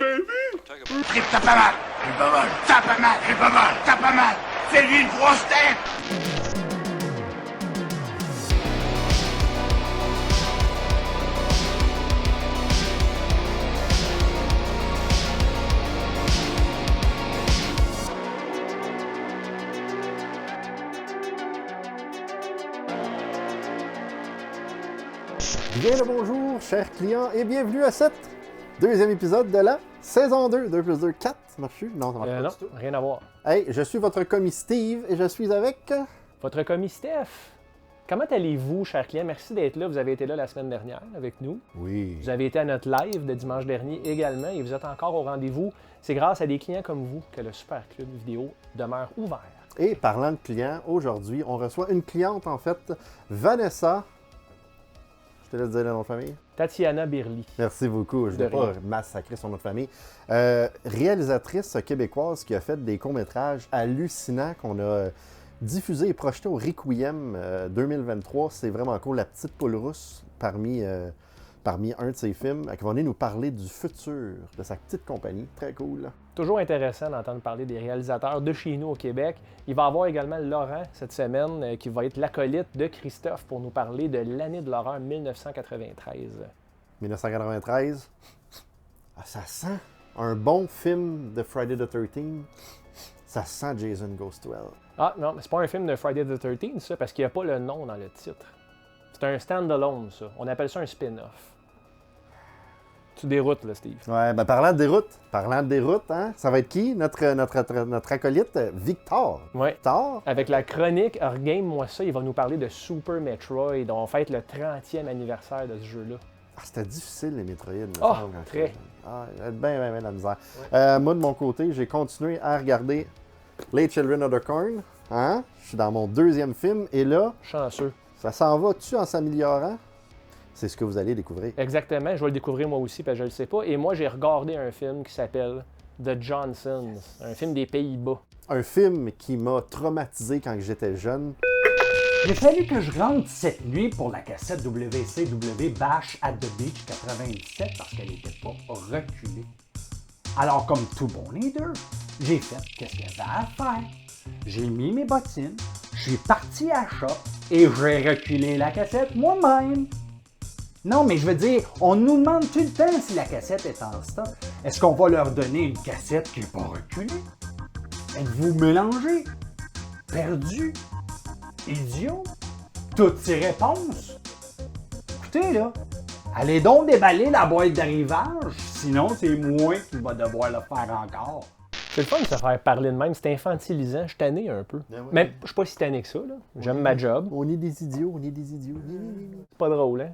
baby. Trip, t'as pas mal. J'ai pas mal. T'as pas mal. J'ai pas mal. T'as pas mal. Fais-lui une grosse tête. Bien le bonjour, chers clients, et bienvenue à cet deuxième épisode de la saison 2. 2 plus 2, 4. Ça marche-tu? Non, ça marche pas Non, du tout. rien à voir. Hey, je suis votre commis Steve et je suis avec... Votre commis Steph, comment allez-vous, chers clients? Merci d'être là. Vous avez été là la semaine dernière avec nous. Oui. Vous avez été à notre live de dimanche dernier également et vous êtes encore au rendez-vous. C'est grâce à des clients comme vous que le Super Club Vidéo demeure ouvert. Et parlant de clients, aujourd'hui, on reçoit une cliente, en fait, Vanessa. Je te laisse dire le nom de famille. Tatiana Birly. Merci beaucoup. Je ne vais De pas rien. massacrer son nom de famille. Réalisatrice québécoise qui a fait des courts-métrages hallucinants qu'on a diffusés et projetés au Requiem 2023. C'est vraiment cool. La petite poule rousse parmi un de ses films. Elle va venir nous parler du futur de sa petite compagnie. Très cool. Toujours intéressant d'entendre parler des réalisateurs de chez nous au Québec. Il va y avoir également Laurent cette semaine qui va être l'acolyte de Christophe pour nous parler de l'année de l'horreur 1993. 1993. Ah, ça sent un bon film de Friday the 13th. Ça sent Jason Goes to Hell. Ah non, mais c'est pas un film de Friday the 13th, ça, parce qu'il n'y a pas le nom dans le titre. C'est un stand-alone, ça. On appelle ça un spin-off. Tu déroutes, là, Steve. Ouais, ben parlant de déroute, hein, ça va être qui? Notre acolyte, Victor. Ouais. Victor? Avec la chronique Game-moi ça, il va nous parler de Super Metroid. On fête le 30e anniversaire de ce jeu-là. Ah, c'était difficile, les Metroid. me Ah, semble, quand très. Ah, il y a bien de la misère. Moi, de mon côté, j'ai continué à regarder Les Children of the Corn. Hein? Je suis dans mon deuxième film, et là, Chanceux. ça s'en va-tu en s'améliorant? C'est ce que vous allez découvrir. Exactement, je vais le découvrir moi aussi, parce que je le sais pas. Et moi, j'ai regardé un film qui s'appelle The Johnsons, un film des Pays-Bas. Un film qui m'a traumatisé quand j'étais jeune. Il a fallu que je rentre cette nuit pour la cassette WCW Bash at the Beach 97 parce qu'elle n'était pas reculée. Alors, comme tout bon leader, j'ai fait qu'est-ce qu'il y avait à faire. J'ai mis mes bottines, je suis parti à la shop et j'ai reculé la cassette moi-même. Non, mais je veux dire, on nous demande tout le temps si la cassette est en stock. Est-ce qu'on va leur donner une cassette qui n'est pas reculée? Êtes-vous mélangés? Perdus? Idiot? Toutes ces réponses? Écoutez, là, allez donc déballer la boîte d'arrivage, sinon c'est moi qui va devoir le faire encore. C'est le fun de se faire parler de même, c'est infantilisant, je suis tanné un peu. Ben ouais. Mais je suis pas si tanné que ça, là. J'aime ma job, On est des idiots. c'est pas drôle, hein?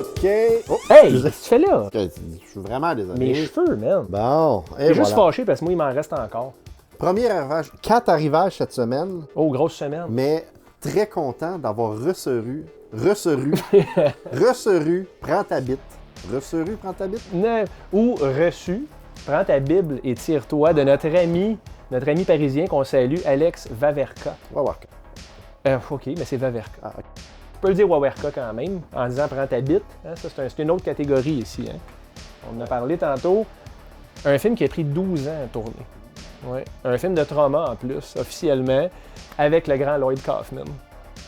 OK. Oh, Hey, excusez. qu'est-ce que tu fais là? Je suis vraiment désolé. Mes cheveux, man. Bon, et Je suis juste voilà. fâché parce que moi, il m'en reste encore. Premier arrivage, 4 arrivages cette semaine, Oh, grosse semaine. mais très content d'avoir resseru, prends ta bite. Resseru, prends ta bite. Ou reçu, prends ta Bible et tire-toi de notre ami parisien qu'on salue, Alex Vaverka. On va voir. OK, mais c'est Vaverka. Ah, ok. Tu peux le dire Wawerka quand même, en disant prends ta bite. Hein, ça, c'est une autre catégorie ici. Hein. On en a parlé tantôt. Un film qui a pris 12 ans à tourner. Ouais. Un film de trauma en plus, officiellement, avec le grand Lloyd Kaufman.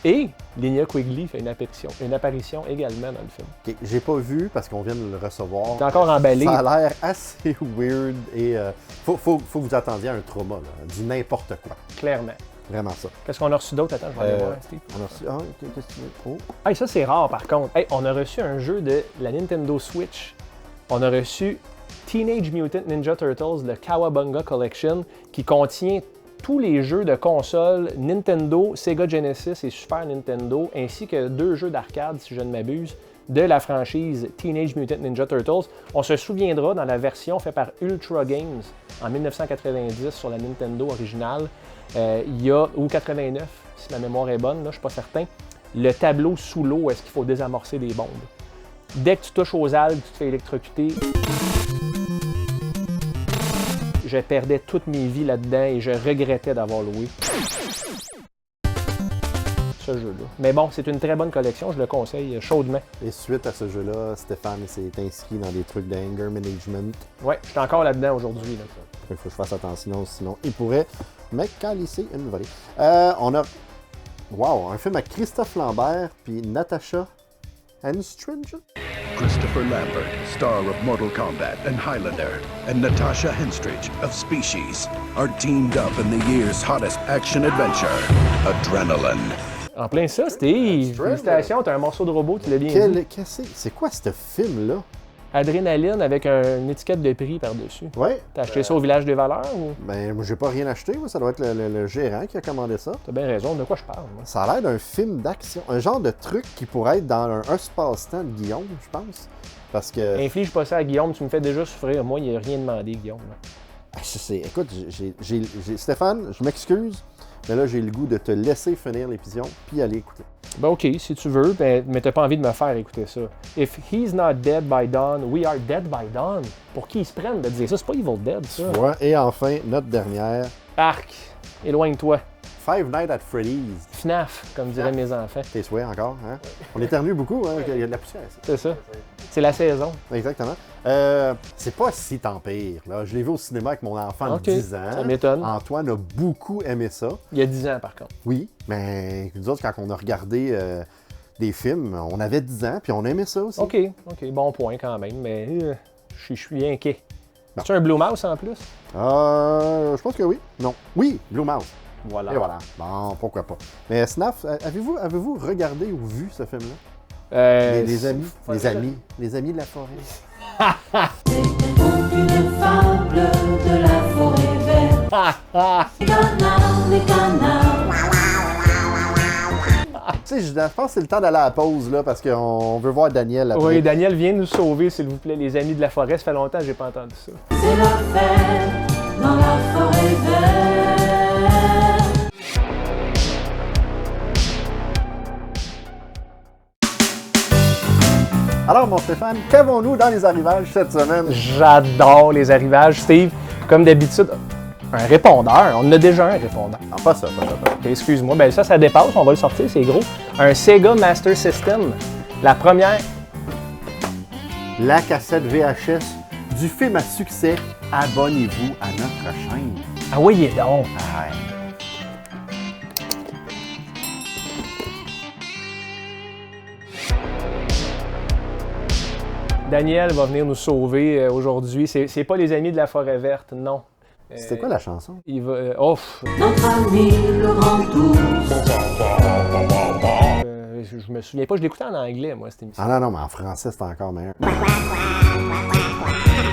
Et Linnea Quigley fait une apparition également dans le film. OK, j'ai pas vu parce qu'on vient de le recevoir. T'es encore emballé. Ça a l'air assez weird et faut que vous attendiez à un trauma, là, du n'importe quoi. Clairement. Vraiment ça. Qu'est-ce qu'on a reçu d'autre? Attends, je vais aller voir, Steve. On a reçu... Ah, qu'est-ce que tu veux? Oh. Hey, ça, c'est rare, par contre. Hey, on a reçu un jeu de la Nintendo Switch. On a reçu Teenage Mutant Ninja Turtles, le Kawabunga Collection, qui contient tous les jeux de console Nintendo, Sega Genesis et Super Nintendo, ainsi que 2 jeux d'arcade, si je ne m'abuse, de la franchise Teenage Mutant Ninja Turtles. On se souviendra dans la version faite par Ultra Games en 1990 sur la Nintendo originale. Il y a, ou 89, si ma mémoire est bonne, là, je ne suis pas certain, le tableau sous l'eau, est-ce qu'il faut désamorcer des bombes. Dès que tu touches aux algues, tu te fais électrocuter. Je perdais toute mes vies là-dedans et je regrettais d'avoir loué. Ça, ce jeu-là. Mais bon, c'est une très bonne collection, je le conseille chaudement. Et suite à ce jeu-là, Stéphane s'est inscrit dans des trucs d'anger management. Ouais, je suis encore là-dedans aujourd'hui. Là. Il faut que je fasse attention, sinon il pourrait me calisser une volée. On a un film avec Christophe Lambert puis Natasha Henstridge. Christopher Lambert, star of Mortal Kombat and Highlander, and Natasha Henstridge of Species, are teamed up in the year's hottest action adventure, Adrenaline. En plein ça, Steve. Félicitations, t'as un morceau de robot, tu l'as bien dit. C'est quoi ce film-là? Adrénaline avec une étiquette de prix par-dessus. Ouais. T'as acheté ça au Village des Valeurs ou? Ben, moi, j'ai pas rien acheté. Moi. Ça doit être le gérant qui a commandé ça. T'as bien raison, de quoi je parle, moi. Ça a l'air d'un film d'action. Un genre de truc qui pourrait être dans un espace-temps de Guillaume, je pense. Parce que... Inflige pas ça à Guillaume, tu me fais déjà souffrir. Moi, il a rien demandé, Guillaume. Écoute, Stéphane, je m'excuse, mais là, j'ai le goût de te laisser finir l'épisode puis aller écouter. Ben ok, si tu veux, mais t'as pas envie de me faire écouter ça. If he's not dead by dawn, we are dead by dawn. Pour qui ils se prennent de dire ça? C'est pas Evil Dead, ça. Ouais, et enfin, notre dernière. Arc, éloigne-toi. Five Nights at Freddy's. FNAF, comme diraient mes enfants. T'es souhait encore, hein? On éternue beaucoup, hein? Il y a de la poussière ici. C'est ça. C'est la saison. Exactement. C'est pas si tant pire, là. Je l'ai vu au cinéma avec mon enfant de 10 ans. Ça m'étonne. Antoine a beaucoup aimé ça. Il y a 10 ans, par contre. Oui, mais nous autres, quand on a regardé des films, on avait 10 ans, puis on aimait ça aussi. OK, bon point quand même, mais je suis inquiet. C'est un Blue Mouse en plus? Je pense que oui. Non. Oui, Blue Mouse. Voilà. Et voilà. Bon, pourquoi pas. Mais Snaf, avez-vous regardé ou vu ce film-là? Les amis de la forêt. Une fable de la forêt verte. Les canards. Tu sais, je pense que c'est le temps d'aller à la pause, là, parce qu'on veut voir Daniel après. Oui, Daniel, viens nous sauver, s'il vous plaît, les amis de la forêt. Ça fait longtemps que j'ai pas entendu ça. C'est la fête dans la forêt verte. Alors, mon Stéphane, qu'avons-nous dans les arrivages cette semaine? J'adore les arrivages, Steve. Comme d'habitude, un répondeur. On en a déjà un répondeur. Non, pas ça. Ok, excuse-moi. Ben ça dépasse. On va le sortir, c'est gros. Un Sega Master System. La première. La cassette VHS du film à succès. Abonnez-vous à notre chaîne. Ah oui, il est donc. Ah ouais. Daniel va venir nous sauver aujourd'hui. C'est pas les amis de la forêt verte, non. C'était quoi la chanson? Il va. Notre ami le grand ours. Je me souviens pas, je l'écoutais en anglais, moi, cette émission. Ah non, mais en français, c'est encore meilleur.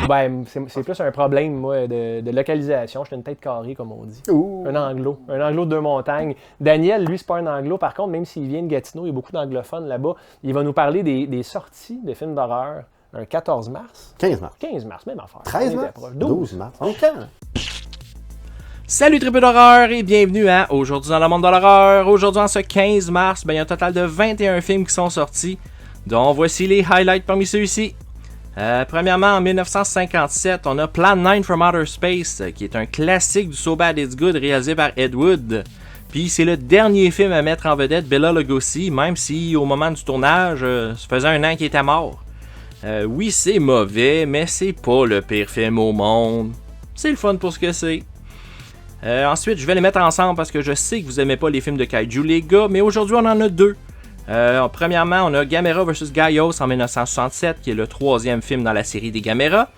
Ben, c'est plus un problème, moi, de localisation. Je suis une tête carrée, comme on dit. Ouh. Un anglo de deux montagnes. Daniel, lui, c'est pas un anglo. Par contre, même s'il vient de Gatineau, il y a beaucoup d'anglophones là-bas. Il va nous parler des sorties de films d'horreur. Un 14 mars. 15 mars. 15 mars, même affaire. 13 mars. 12 mars. OK. Salut tripeux d'horreur et bienvenue à Aujourd'hui dans le monde de l'horreur. Aujourd'hui en ce 15 mars, il y a un total de 21 films qui sont sortis, dont voici les highlights parmi ceux-ci. Premièrement, en 1957, on a Plan 9 from Outer Space, qui est un classique du So Bad It's Good réalisé par Ed Wood. Puis c'est le dernier film à mettre en vedette Bela Lugosi, même si au moment du tournage, ça faisait un an qu'il était mort. Oui, c'est mauvais, mais c'est pas le pire film au monde. C'est le fun pour ce que c'est. Ensuite, je vais les mettre ensemble parce que je sais que vous aimez pas les films de Kaiju, les gars, mais aujourd'hui on en a deux. Premièrement, on a Gamera vs Gaios en 1967, qui est le troisième film dans la série des Gamera.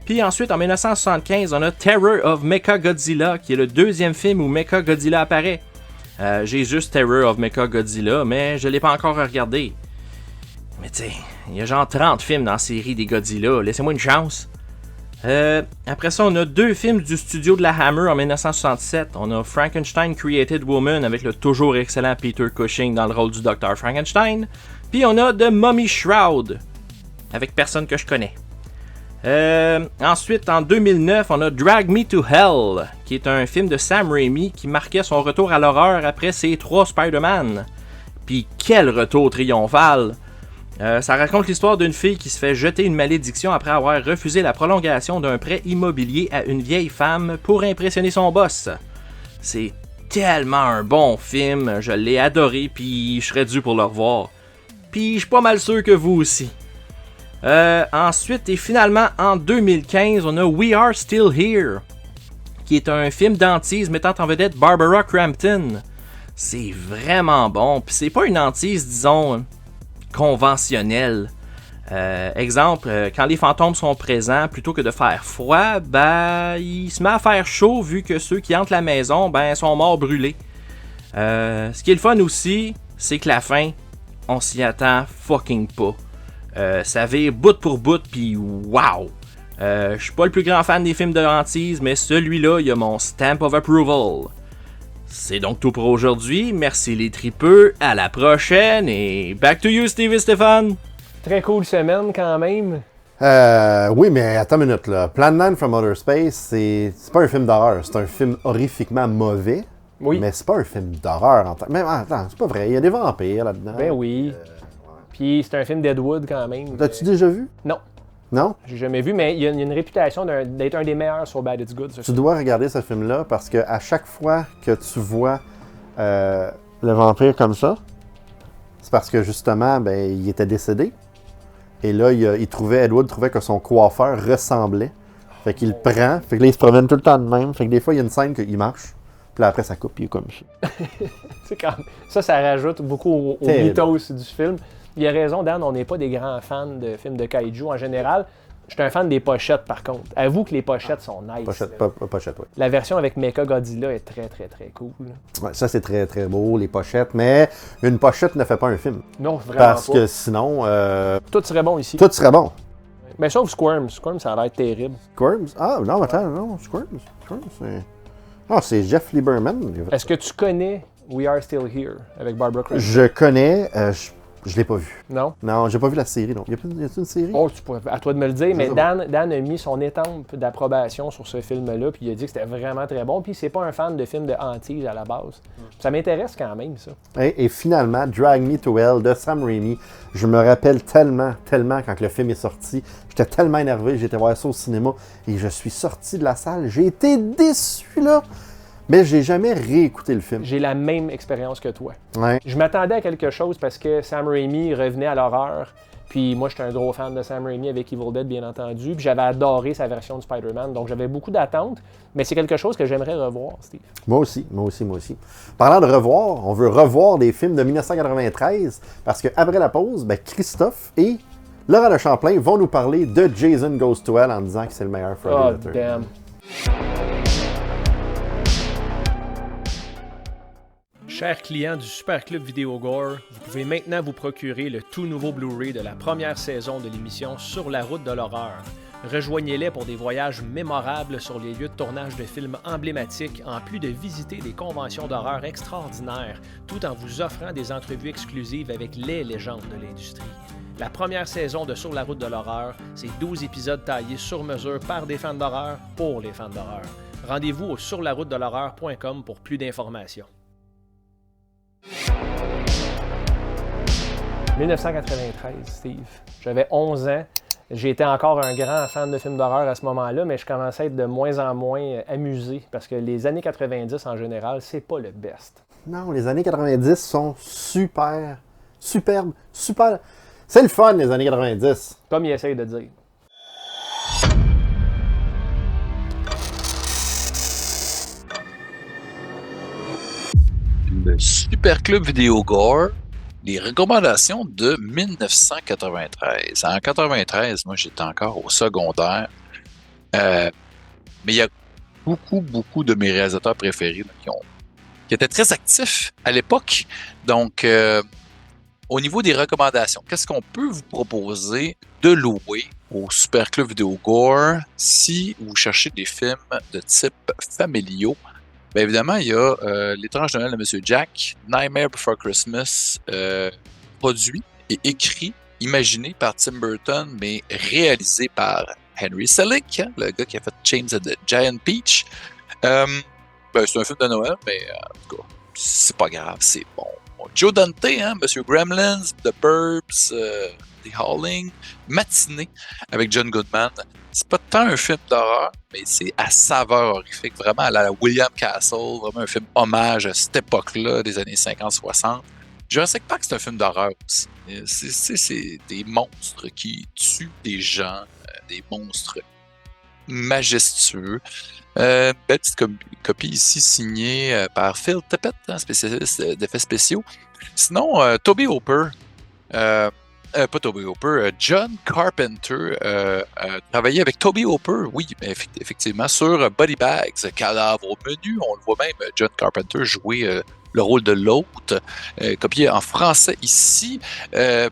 Puis ensuite, en 1975, on a Terror of Mechagodzilla, qui est le deuxième film où Mechagodzilla apparaît. J'ai juste Terror of Mechagodzilla, mais je l'ai pas encore regardé. Mais tu sais, il y a genre 30 films dans la série des Godzilla, laissez-moi une chance. Après ça, on a deux films du studio de la Hammer en 1967. On a Frankenstein Created Woman avec le toujours excellent Peter Cushing dans le rôle du Dr. Frankenstein. Puis on a The Mummy Shroud avec personne que je connais. Ensuite, en 2009, on a Drag Me to Hell, qui est un film de Sam Raimi qui marquait son retour à l'horreur après ses 3 Spider-Man. Puis quel retour triomphal! Ça raconte l'histoire d'une fille qui se fait jeter une malédiction après avoir refusé la prolongation d'un prêt immobilier à une vieille femme pour impressionner son boss. C'est tellement un bon film. Je l'ai adoré, puis je serais dû pour le revoir. Puis je suis pas mal sûr que vous aussi. Ensuite, et finalement, en 2015, on a We Are Still Here, qui est un film d'hantise mettant en vedette Barbara Crampton. C'est vraiment bon, puis c'est pas une hantise, disons, conventionnelle. Exemple, quand les fantômes sont présents, plutôt que de faire froid, ben, il se met à faire chaud vu que ceux qui hantent la maison, ben, sont morts brûlés. Ce qui est le fun aussi, c'est que la fin, on s'y attend fucking pas. Ça vire bout pour bout, puis wow! Je suis pas le plus grand fan des films de hantise, mais celui-là, il a mon stamp of approval. C'est donc tout pour aujourd'hui. Merci les tripeux, à la prochaine, et back to you, Steve et Stéphane! Très cool semaine quand même. Oui, mais attends une minute, là. Plan 9 from Outer Space, c'est pas un film d'horreur, c'est un film horrifiquement mauvais. Oui. Mais c'est pas un film d'horreur en tant que... Mais attends, c'est pas vrai, il y a des vampires là-dedans. Ben oui. Puis c'est un film d'Ed quand même. L'as-tu déjà vu? Non. Non? J'ai jamais vu, mais il y a une réputation d'être un des meilleurs sur Bad It's Good. Tu dois regarder ce film-là parce que à chaque fois que tu vois le vampire comme ça, c'est parce que justement, ben, il était décédé. Et là, Edward trouvait que son coiffeur ressemblait. Fait qu'il le prend. Fait que là, il se promène tout le temps de même. Fait que des fois, il y a une scène qu'il marche. Puis là, après, ça coupe, il est comme ça. C'est quand même... Ça rajoute beaucoup au mythos du film. Il a raison, Dan, on n'est pas des grands fans de films de kaiju en général. Je suis un fan des pochettes, par contre. Avoue que les pochettes sont nice. Pochette, oui. La version avec Mecha Godzilla est très, très, très cool. Ouais, ça, c'est très, très beau, les pochettes. Mais une pochette ne fait pas un film. Non, vraiment Parce pas. que sinon... Tout serait bon ici. Tout serait bon. Mais sauf Squirms. Squirms, ça a l'air terrible. Squirms? Ah, non, attends, non. Squirms, c'est... Ah, c'est Jeff Lieberman. Est-ce que tu connais We Are Still Here avec Barbara Crampton? Je connais... Je l'ai pas vu. Non? Non, j'ai pas vu la série, non. Y a-t-il une série? Oh, à toi de me le dire, mais Dan a mis son étampe d'approbation sur ce film-là, puis il a dit que c'était vraiment très bon, puis c'est pas un fan de films de hantise à la base. Ça m'intéresse quand même, ça. Et finalement, Drag Me to Hell de Sam Raimi. Je me rappelle tellement quand le film est sorti. J'étais tellement énervé, j'étais voir ça au cinéma, et je suis sorti de la salle. J'ai été déçu, là! Mais j'ai jamais réécouté le film. J'ai la même expérience que toi. Ouais. Je m'attendais à quelque chose parce que Sam Raimi revenait à l'horreur. Puis moi, j'étais un gros fan de Sam Raimi avec Evil Dead, bien entendu. Puis j'avais adoré sa version de Spider-Man. Donc j'avais beaucoup d'attentes. Mais c'est quelque chose que j'aimerais revoir, Steve. Moi aussi. Parlant de revoir, on veut revoir des films de 1993 parce qu'après la pause, ben, Christophe et Laura de Champlain vont nous parler de Jason Goes to Hell en disant que c'est le meilleur Friday the 13th. Damn. Chers clients du Super Club Vidéo Gore, vous pouvez maintenant vous procurer le tout nouveau Blu-ray de la première saison de l'émission Sur la route de l'horreur. Rejoignez-les pour des voyages mémorables sur les lieux de tournage de films emblématiques, en plus de visiter des conventions d'horreur extraordinaires, tout en vous offrant des entrevues exclusives avec les légendes de l'industrie. La première saison de Sur la route de l'horreur, c'est 12 épisodes taillés sur mesure par des fans d'horreur pour les fans d'horreur. Rendez-vous au surlaroutedel'horreur.com pour plus d'informations. 1993, Steve. J'avais 11 ans. J'étais encore un grand fan de films d'horreur à ce moment-là, mais je commençais à être de moins en moins amusé parce que les années 90 en général, c'est pas le best. Non, les années 90 sont superbes. C'est le fun, les années 90. Comme il essaye de dire. Le Super Club Vidéo Gore, les recommandations de 1993. En 93, moi j'étais encore au secondaire. Mais il y a beaucoup de mes réalisateurs préférés là, qui étaient très actifs à l'époque. Donc, au niveau des recommandations, qu'est-ce qu'on peut vous proposer de louer au Super Club Vidéo Gore si vous cherchez des films de type familiaux? Bien évidemment, il y a L'étrange Noël de Monsieur Jack, Nightmare Before Christmas, produit et écrit, imaginé par Tim Burton, mais réalisé par Henry Selick, hein, le gars qui a fait James and the Giant Peach. C'est un film de Noël, mais en tout cas, c'est pas grave, c'est bon. Joe Dante, hein, Monsieur Gremlins, The Burbs, The Howling, Matinée avec John Goodman. C'est pas tant un film d'horreur, mais c'est à saveur horrifique, vraiment à la William Castle, vraiment un film hommage à cette époque-là, des années 50-60. Jurassic Park, c'est un film d'horreur aussi. C'est des monstres qui tuent des gens, des monstres majestueux. Belle petite copie ici signée par Phil Tippett, spécialiste d'effets spéciaux. Sinon, Toby Hooper, pas Toby Hooper, John Carpenter travaillait avec Toby Hooper, oui, effectivement, sur Body Bags, Cadavre au menu. On le voit même, John Carpenter jouer le rôle de l'hôte, copié en français ici.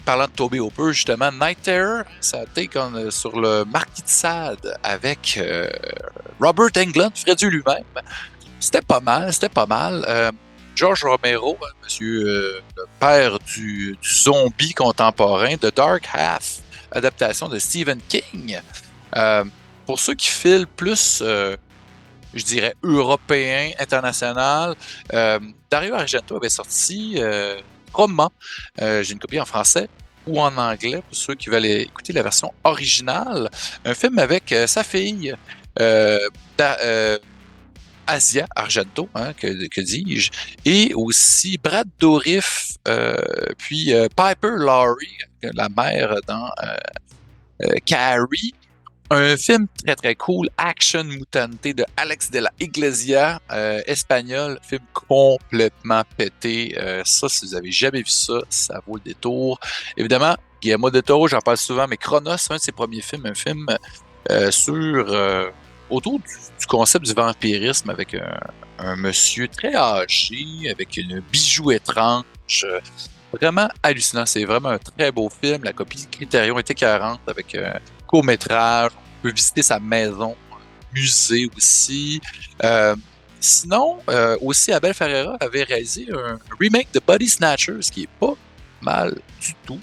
Parlant de Toby Hooper, justement, Night Terror, ça take sur le Marquis de Sade avec Robert Englund, Freddy lui-même. C'était pas mal. George Romero, monsieur le père du zombie contemporain, The Dark Half, adaptation de Stephen King. Pour ceux qui filent plus, je dirais, européen, international, Dario Argento avait sorti Trauma. J'ai une copie en français ou en anglais pour ceux qui veulent écouter la version originale. Un film avec sa fille, Asia Argento, hein, que dis-je, et aussi Brad Dourif, puis Piper Laurie, la mère dans Carrie. Un film très très cool, Action Mutante de Alex de la Iglesia, espagnol, film complètement pété. Ça, si vous avez jamais vu ça, ça vaut le détour. Évidemment, Guillermo del Toro, j'en parle souvent, mais Chronos, c'est un de ses premiers films, un film sur autour du concept du vampirisme avec un monsieur très âgé, avec une bijou étrange. Vraiment hallucinant. C'est vraiment un très beau film. La copie Criterion était 40 avec un court-métrage. On peut visiter sa maison, musée aussi. Sinon, aussi Abel Ferreira avait réalisé un remake de Body Snatchers qui est pas mal du tout.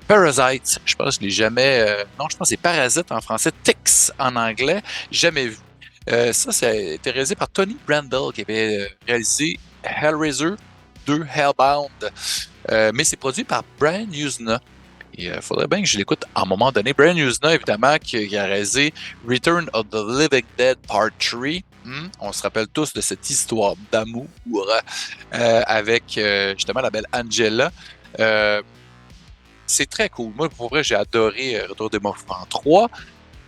Parasite, je pense que je l'ai jamais... non, je pense que c'est Parasite en français, Ticks en anglais, jamais vu. Ça a été réalisé par Tony Brandel qui avait réalisé Hellraiser 2 Hellbound. Mais c'est produit par Brian Yuzna. Il faudrait bien que je l'écoute à un moment donné. Brian Yuzna, évidemment, qui a réalisé Return of the Living Dead Part 3. On se rappelle tous de cette histoire d'amour avec justement la belle Angela. C'est très cool. Moi, pour vrai, j'ai adoré Retour des Morts 3.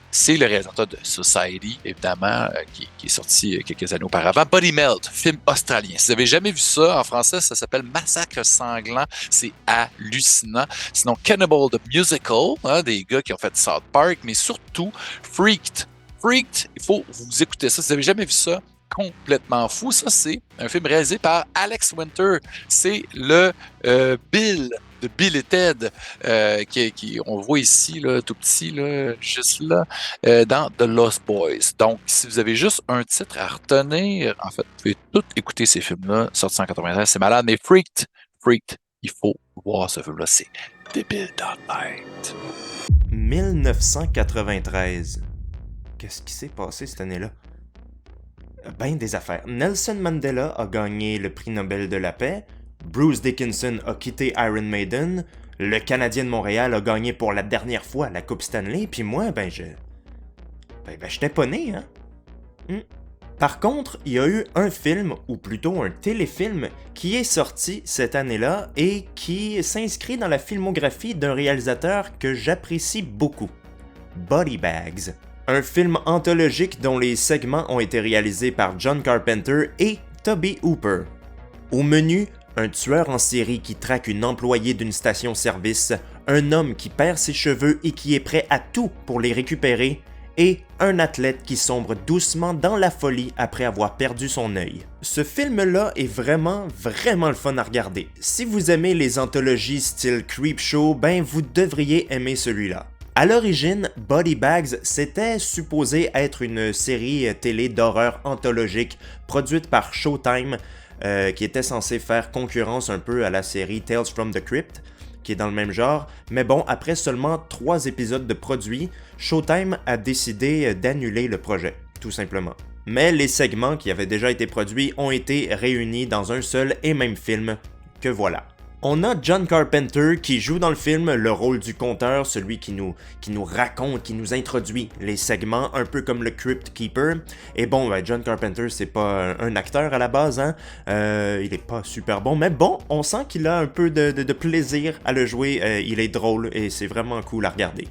C'est le réalisateur de Society, évidemment, qui est sorti quelques années auparavant. Body Melt, film australien. Si vous n'avez jamais vu ça, en français, ça s'appelle Massacre sanglant. C'est hallucinant. Sinon, Cannibal the Musical, hein, des gars qui ont fait South Park, mais surtout Freaked. Freaked, il faut vous écouter ça. Si vous n'avez jamais vu ça, complètement fou. Ça, c'est un film réalisé par Alex Winter. C'est le Bill de Bill et Ted, qui on voit ici, là, tout petit, là, juste là, dans The Lost Boys. Donc, si vous avez juste un titre à retenir, en fait, vous pouvez tout écouter ces films-là, sortis en 93, c'est malade, mais Freaked, il faut voir ce film-là, c'est débile Dynamite. 1993. Qu'est-ce qui s'est passé cette année-là? Ben des affaires. Nelson Mandela a gagné le prix Nobel de la paix, Bruce Dickinson a quitté Iron Maiden, le Canadien de Montréal a gagné pour la dernière fois la Coupe Stanley, puis moi, j'étais pas né, hein? Par contre, il y a eu un film, ou plutôt un téléfilm, qui est sorti cette année-là et qui s'inscrit dans la filmographie d'un réalisateur que j'apprécie beaucoup. Body Bags. Un film anthologique dont les segments ont été réalisés par John Carpenter et Toby Hooper. Au menu, un tueur en série qui traque une employée d'une station-service, un homme qui perd ses cheveux et qui est prêt à tout pour les récupérer, et un athlète qui sombre doucement dans la folie après avoir perdu son œil. Ce film-là est vraiment le fun à regarder. Si vous aimez les anthologies style Creepshow, ben vous devriez aimer celui-là. À l'origine, Body Bags, c'était supposé être une série télé d'horreur anthologique produite par Showtime, qui était censé faire concurrence un peu à la série Tales from the Crypt, qui est dans le même genre, mais bon, après seulement 3 épisodes de produits, Showtime a décidé d'annuler le projet, tout simplement. Mais les segments qui avaient déjà été produits ont été réunis dans un seul et même film, que voilà. On a John Carpenter qui joue dans le film le rôle du conteur, celui qui nous raconte, qui nous introduit les segments, un peu comme le Crypt Keeper. Et bon, John Carpenter, c'est pas un acteur à la base, hein. Il est pas super bon, mais bon, on sent qu'il a un peu de plaisir à le jouer. Il est drôle et c'est vraiment cool à regarder.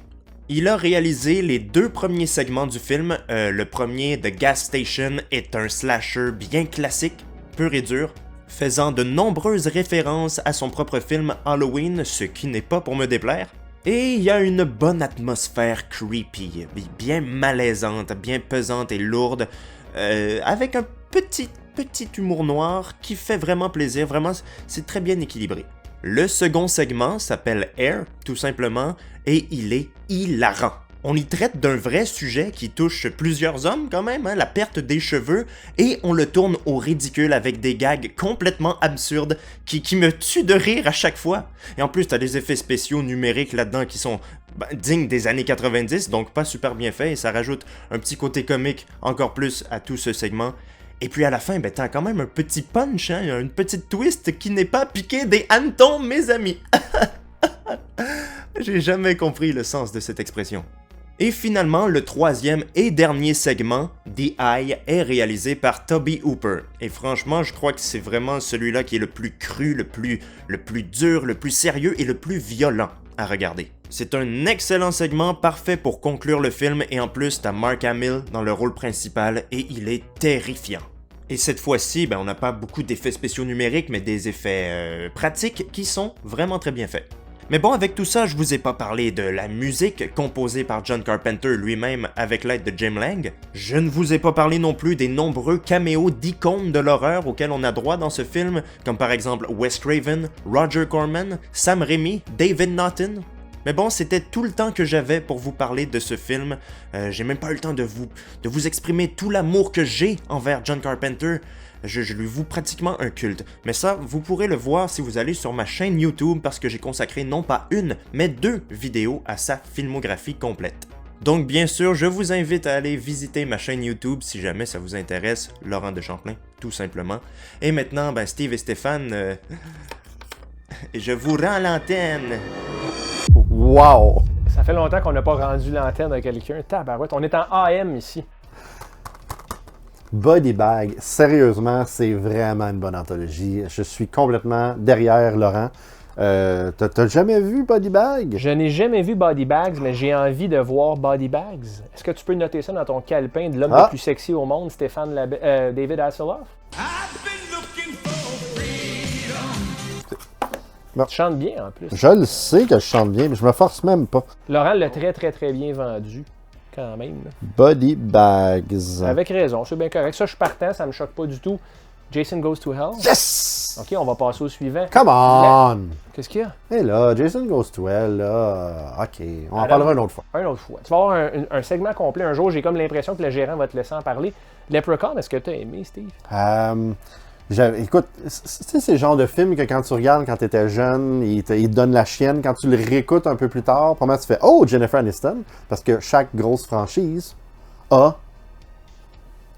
Il a réalisé les 2 premiers segments du film. Le premier, The Gas Station, est un slasher bien classique, pur et dur, faisant de nombreuses références à son propre film Halloween, ce qui n'est pas pour me déplaire. Et il y a une bonne atmosphère creepy, bien malaisante, bien pesante et lourde, avec un petit humour noir qui fait vraiment plaisir, vraiment c'est très bien équilibré. Le second segment s'appelle Air, tout simplement, et il est hilarant. On y traite d'un vrai sujet qui touche plusieurs hommes quand même, hein, la perte des cheveux, et on le tourne au ridicule avec des gags complètement absurdes qui me tuent de rire à chaque fois. Et en plus, t'as des effets spéciaux numériques là-dedans qui sont dignes des années 90, donc pas super bien faits, et ça rajoute un petit côté comique encore plus à tout ce segment. Et puis à la fin, t'as quand même un petit punch, hein, une petite twist qui n'est pas piqué des hannetons, mes amis. J'ai jamais compris le sens de cette expression. Et finalement, le troisième et dernier segment, The Eye, est réalisé par Toby Hooper. Et franchement, je crois que c'est vraiment celui-là qui est le plus cru, le plus dur, le plus sérieux et le plus violent à regarder. C'est un excellent segment, parfait pour conclure le film, et en plus, t'as Mark Hamill dans le rôle principal, et il est terrifiant. Et cette fois-ci, on n'a pas beaucoup d'effets spéciaux numériques, mais des effets pratiques qui sont vraiment très bien faits. Mais bon, avec tout ça, je vous ai pas parlé de la musique composée par John Carpenter lui-même avec l'aide de Jim Lang. Je ne vous ai pas parlé non plus des nombreux caméos d'icônes de l'horreur auxquels on a droit dans ce film, comme par exemple Wes Craven, Roger Corman, Sam Raimi, David Naughton. Mais bon, c'était tout le temps que j'avais pour vous parler de ce film. J'ai même pas eu le temps de vous exprimer tout l'amour que j'ai envers John Carpenter. Je lui voue pratiquement un culte. Mais ça, vous pourrez le voir si vous allez sur ma chaîne YouTube parce que j'ai consacré non pas une, mais 2 vidéos à sa filmographie complète. Donc bien sûr, je vous invite à aller visiter ma chaîne YouTube si jamais ça vous intéresse, Laurent de Champlain, tout simplement. Et maintenant, Steve et Stéphane, je vous rends l'antenne. Wow! Ça fait longtemps qu'on n'a pas rendu l'antenne à quelqu'un. Tabarouette, on est en AM ici. Body Bag, sérieusement, c'est vraiment une bonne anthologie. Je suis complètement derrière Laurent. T'as jamais vu Body Bag? Je n'ai jamais vu Body Bags, mais j'ai envie de voir Body Bags. Est-ce que tu peux noter ça dans ton calepin de l'homme le plus sexy au monde, David Hasselhoff? Bon. Tu chantes bien en plus. Je le sais que je chante bien, mais je me force même pas. Laurent l'a très bien vendu, quand même. Là. Body Bags. Avec raison, c'est bien correct. Ça, je suis partant, ça me choque pas du tout. Jason Goes to Hell. Yes! OK, on va passer au suivant. Come on! Qu'est-ce qu'il y a? Et là, Jason Goes to Hell, là, OK, on en parlera une autre fois. Une autre fois. Tu vas avoir un segment complet un jour, j'ai comme l'impression que le gérant va te laisser en parler. Leprechaun, est-ce que tu as aimé, Steve? Écoute, c'est le genre de film que quand tu regardes quand tu étais jeune, il te donne la chienne. Quand tu le réécoutes un peu plus tard, probablement tu fais « Oh, Jennifer Aniston! » Parce que chaque grosse franchise a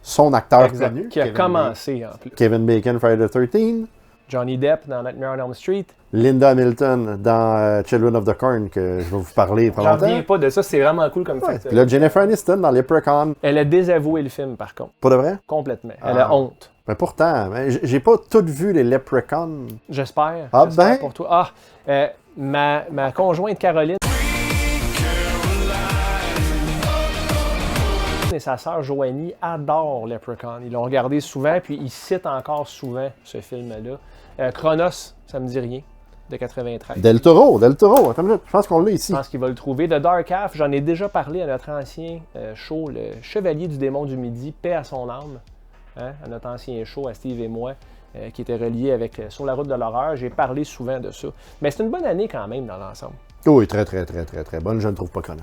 son acteur connu. Qui a commencé, en plus. Kevin Bacon, Friday the 13th. Johnny Depp dans Nightmare on Elm Street. Linda Hamilton dans Children of the Corn, que je vais vous parler J'en reviens pas de ça, c'est vraiment cool comme fait. Là, Jennifer Aniston dans Leprechaun. Elle a désavoué le film, par contre. Pas de vrai? Complètement. Elle a honte. Mais pourtant, j'ai pas tout vu les Leprechauns. J'espère. Ah j'espère pour toi. Ma conjointe Caroline et sa sœur Joanie adorent Leprechaun. Ils l'ont regardé souvent, puis ils citent encore souvent ce film-là. Chronos, ça me dit rien, de 93. Del Toro. Attends une minute, je pense qu'on l'a ici. Je pense qu'il va le trouver. The Dark Half, j'en ai déjà parlé à notre ancien show, le Chevalier du démon du midi, paix à son âme. Hein, à notre ancien show, à Steve et moi, qui était relié avec Sur la route de l'horreur. J'ai parlé souvent de ça. Mais c'est une bonne année quand même dans l'ensemble. Oui, très bonne. Je ne trouve pas Chronos.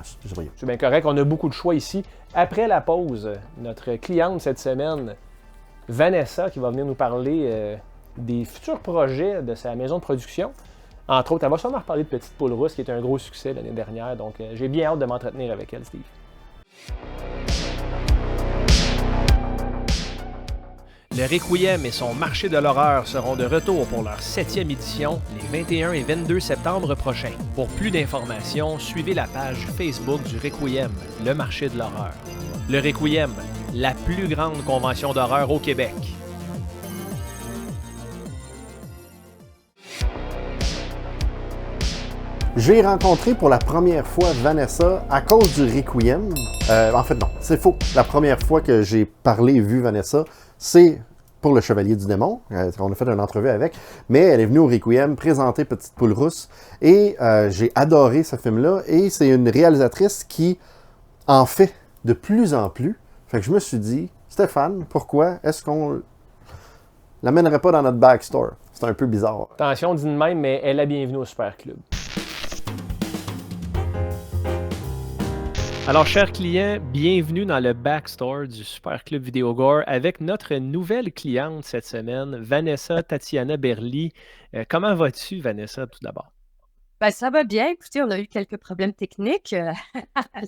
C'est bien correct. On a beaucoup de choix ici. Après la pause, notre cliente cette semaine, Vanessa, qui va venir nous parler des futurs projets de sa maison de production. Entre autres, elle va sûrement reparler de Petite Poule Rousse, qui était un gros succès l'année dernière. Donc, j'ai bien hâte de m'entretenir avec elle, Steve. Le Requiem et son marché de l'horreur seront de retour pour leur 7e édition les 21 et 22 septembre prochains. Pour plus d'informations, suivez la page Facebook du Requiem, le marché de l'horreur. Le Requiem, la plus grande convention d'horreur au Québec. J'ai rencontré pour la première fois Vanessa à cause du Requiem. En fait, non, c'est faux. La première fois que j'ai parlé et vu Vanessa, c'est pour Le Chevalier du Démon. On a fait une entrevue avec. Mais elle est venue au Requiem présenter Petite Poule Rousse. Et j'ai adoré ce film-là. Et c'est une réalisatrice qui en fait de plus en plus. Fait que je me suis dit, Stéphane, pourquoi est-ce qu'on l'amènerait pas dans notre backstore? C'est un peu bizarre. Attention, dit de même, mais elle est la bienvenue au Super Club. Alors, chers clients, bienvenue dans le backstore du Super Club Vidéogore avec notre nouvelle cliente cette semaine, Vanessa Tatiana Berly. Comment vas-tu, Vanessa, tout d'abord? Ben, ça va bien. Écoutez, on a eu quelques problèmes techniques.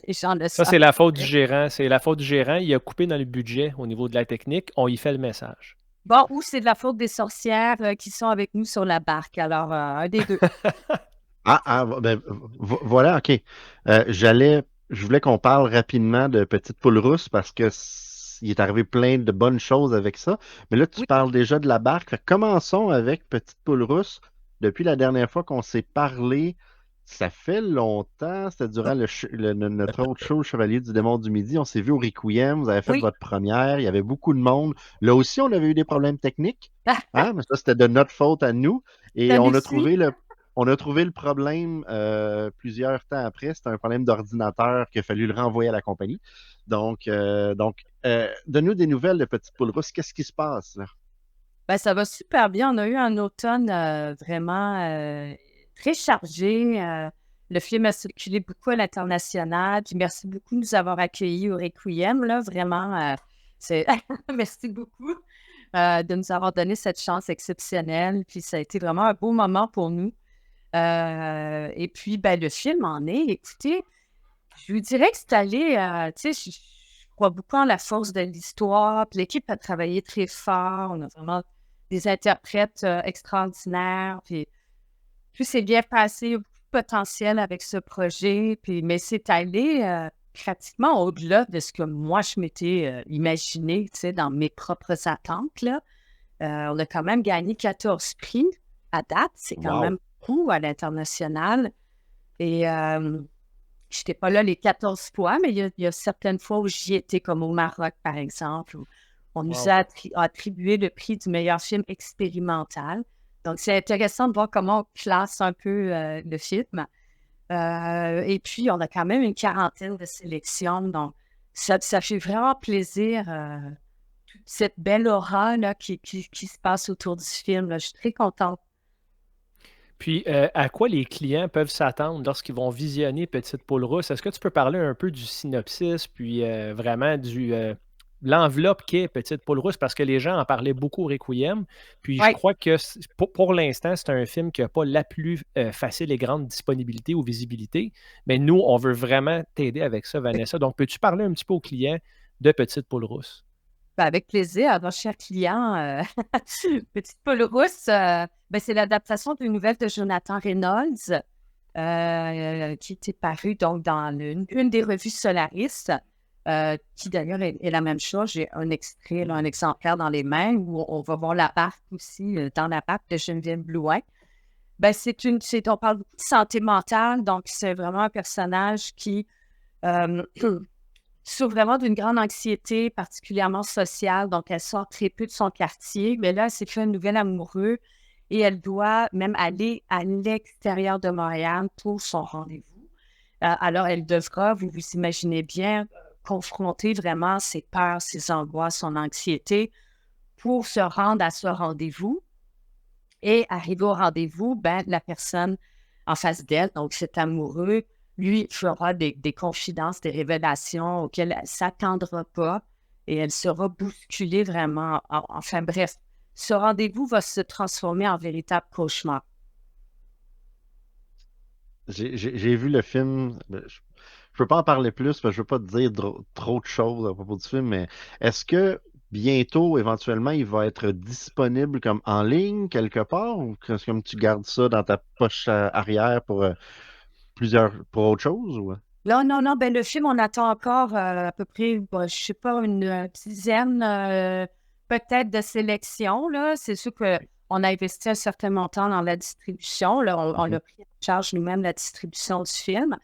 Les gens le Ça, savent. c'est la faute du gérant. C'est la faute du gérant. Il a coupé dans le budget au niveau de la technique. On y fait le message. Bon, ou c'est de la faute des sorcières qui sont avec nous sur la barque. Alors, un des deux. Voilà, OK. Je voulais qu'on parle rapidement de Petite Poule Rousse parce que il est arrivé plein de bonnes choses avec ça. Mais là, tu Oui. parles déjà de la barque. Fait que commençons avec Petite Poule Rousse. Depuis la dernière fois qu'on s'est parlé, ça fait longtemps. C'était durant notre autre show, Le Chevalier du Démon du Midi. On s'est vu au Requiem. Vous avez fait Oui. votre première. Il y avait beaucoup de monde. Là aussi, on avait eu des problèmes techniques. Hein? Mais ça, c'était de notre faute à nous. Et Ça on nous a suit. trouvé le problème plusieurs temps après. C'était un problème d'ordinateur qu'il a fallu le renvoyer à la compagnie. Donc, donne-nous des nouvelles de Petite Poule Rousse. Qu'est-ce qui se passe, là? Ben, ça va super bien. On a eu un automne vraiment très chargé. Le film a circulé beaucoup à l'international. Puis merci beaucoup de nous avoir accueillis au Requiem. Là, vraiment, merci beaucoup de nous avoir donné cette chance exceptionnelle. Puis ça a été vraiment un beau moment pour nous. Et puis, ben, le film en est. Écoutez, je vous dirais que c'est allé, tu sais, je crois beaucoup en la force de l'histoire. Puis l'équipe a travaillé très fort. On a vraiment des interprètes extraordinaires. Puis tout s'est bien passé, il y a beaucoup de potentiel avec ce projet. Puis, mais c'est allé pratiquement au-delà de ce que moi, je m'étais imaginé, tu sais, dans mes propres attentes, là. On a quand même gagné 14 prix à date. C'est quand Wow. même beaucoup à l'international. Et je n'étais pas là les 14 fois, mais il y a certaines fois où j'y étais, comme au Maroc, par exemple, où on nous a attribué le prix du meilleur film expérimental. Donc, c'est intéressant de voir comment on classe un peu le film. Et puis, on a quand même une quarantaine de sélections. Donc, ça fait vraiment plaisir, toute cette belle aura là, qui se passe autour du film. Là. Je suis très contente. Puis, à quoi les clients peuvent s'attendre lorsqu'ils vont visionner Petite Poule Rousse? Est-ce que tu peux parler un peu du synopsis, puis vraiment l'enveloppe qu'est Petite Poule Rousse? Parce que les gens en parlaient beaucoup au Requiem. Puis, je Ouais. crois que pour l'instant, c'est un film qui n'a pas la plus facile et grande disponibilité ou visibilité. Mais nous, on veut vraiment t'aider avec ça, Vanessa. Donc, peux-tu parler un petit peu aux clients de Petite Poule Rousse? Ben, avec plaisir. Alors, cher client, Petite Poule Rousse, ben, c'est l'adaptation d'une nouvelle de Jonathan Reynolds qui était parue donc, dans une des revues Solaris, qui d'ailleurs est la même chose. J'ai un extrait, là, un exemplaire dans les mains où on va voir la barque aussi, dans la barque de Geneviève Blouin. Ben, on parle beaucoup de santé mentale, donc c'est vraiment un personnage qui souffre vraiment d'une grande anxiété, particulièrement sociale. Donc, elle sort très peu de son quartier. Mais là, elle s'est fait un nouvel amoureux et elle doit même aller à l'extérieur de Montréal pour son rendez-vous. Alors, elle devra, vous imaginez bien, confronter vraiment ses peurs, ses angoisses, son anxiété pour se rendre à ce rendez-vous. Et arriver au rendez-vous, ben, la personne en face d'elle, donc cet amoureux, lui fera des confidences, des révélations auxquelles elle ne s'attendra pas et elle sera bousculée vraiment. Enfin bref, ce rendez-vous va se transformer en véritable cauchemar. J'ai vu le film. Je peux pas en parler plus parce que je veux pas te dire trop de choses à propos du film, mais est-ce que, bientôt, éventuellement, il va être disponible comme en ligne quelque part ou comme tu gardes ça dans ta poche arrière pour pour autre chose ou? Non, non, non, ben le film, on attend encore à peu près, je sais pas, une dizaine peut-être de sélections, là. C'est sûr qu'on a investi un certain montant dans la distribution. Là, on a pris en charge nous-mêmes la distribution du film.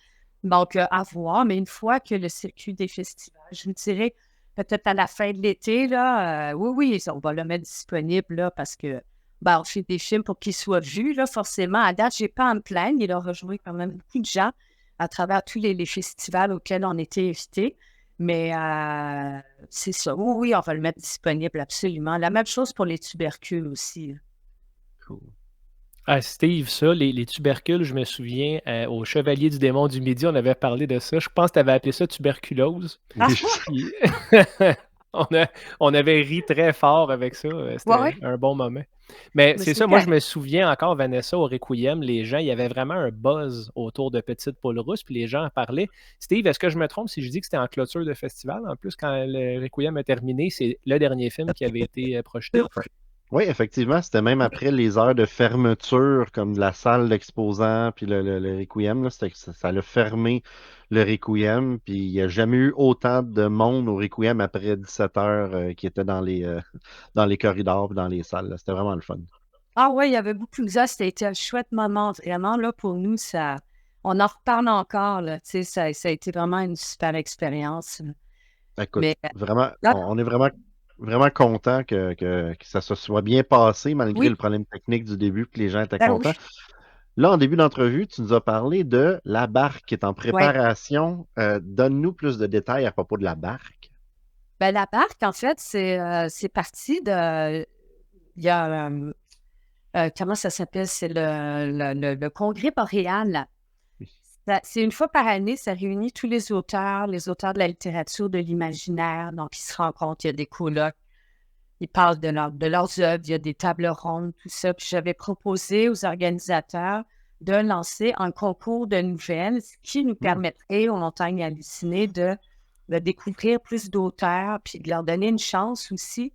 Donc, à voir. Mais une fois que le circuit des festivals, je vous dirais, peut-être à la fin de l'été, là, oui, on va le mettre disponible, là, parce que on fait des films pour qu'ils soient vus, là, forcément. À date, j'ai pas à me plaindre. Il a rejoint quand même beaucoup de gens à travers tous les festivals auxquels on était invités. Mais c'est ça. Oui, on va le mettre disponible, absolument. La même chose pour les tubercules aussi. Cool. Ah, Steve, ça, les tubercules, je me souviens, au Chevalier du démon du Midi, on avait parlé de ça. Je pense que tu avais appelé ça tuberculose. Puis, on avait ri très fort avec ça. C'était un bon moment. Mais c'est ça, moi je me souviens encore, Vanessa, au Requiem, les gens, il y avait vraiment un buzz autour de Petite Poule Rousse, puis les gens en parlaient. Steve, est-ce que je me trompe si je dis que c'était en clôture de festival? En plus, quand le Requiem a terminé, c'est le dernier film qui avait été projeté. Oui, effectivement, c'était même après les heures de fermeture, comme de la salle d'exposants, puis le Requiem, là, ça a fermé le Requiem, puis il n'y a jamais eu autant de monde au Requiem après 17 heures qui était dans les corridors et dans les salles, là. C'était vraiment le fun. Ah oui, il y avait beaucoup de ça. C'était un chouette moment, vraiment, là, pour nous. On en reparle encore, là. Tu sais, ça a été vraiment une super expérience. Écoute, vraiment, on est vraiment content que ça se soit bien passé malgré le problème technique du début, que les gens étaient contents. Oui. Là, en début d'entrevue, tu nous as parlé de la barque qui est en préparation. Donne-nous plus de détails à propos de la barque. Ben, la barque, en fait, c'est parti de... Il y a... comment ça s'appelle? C'est le Congrès boréal. C'est une fois par année, ça réunit tous les auteurs de la littérature, de l'imaginaire. Donc, ils se rencontrent, il y a des colloques, ils parlent de leurs œuvres, il y a des tables rondes, tout ça. Puis j'avais proposé aux organisateurs de lancer un concours de nouvelles, ce qui nous permettrait aux Montagnes Hallucinées de découvrir plus d'auteurs, puis de leur donner une chance aussi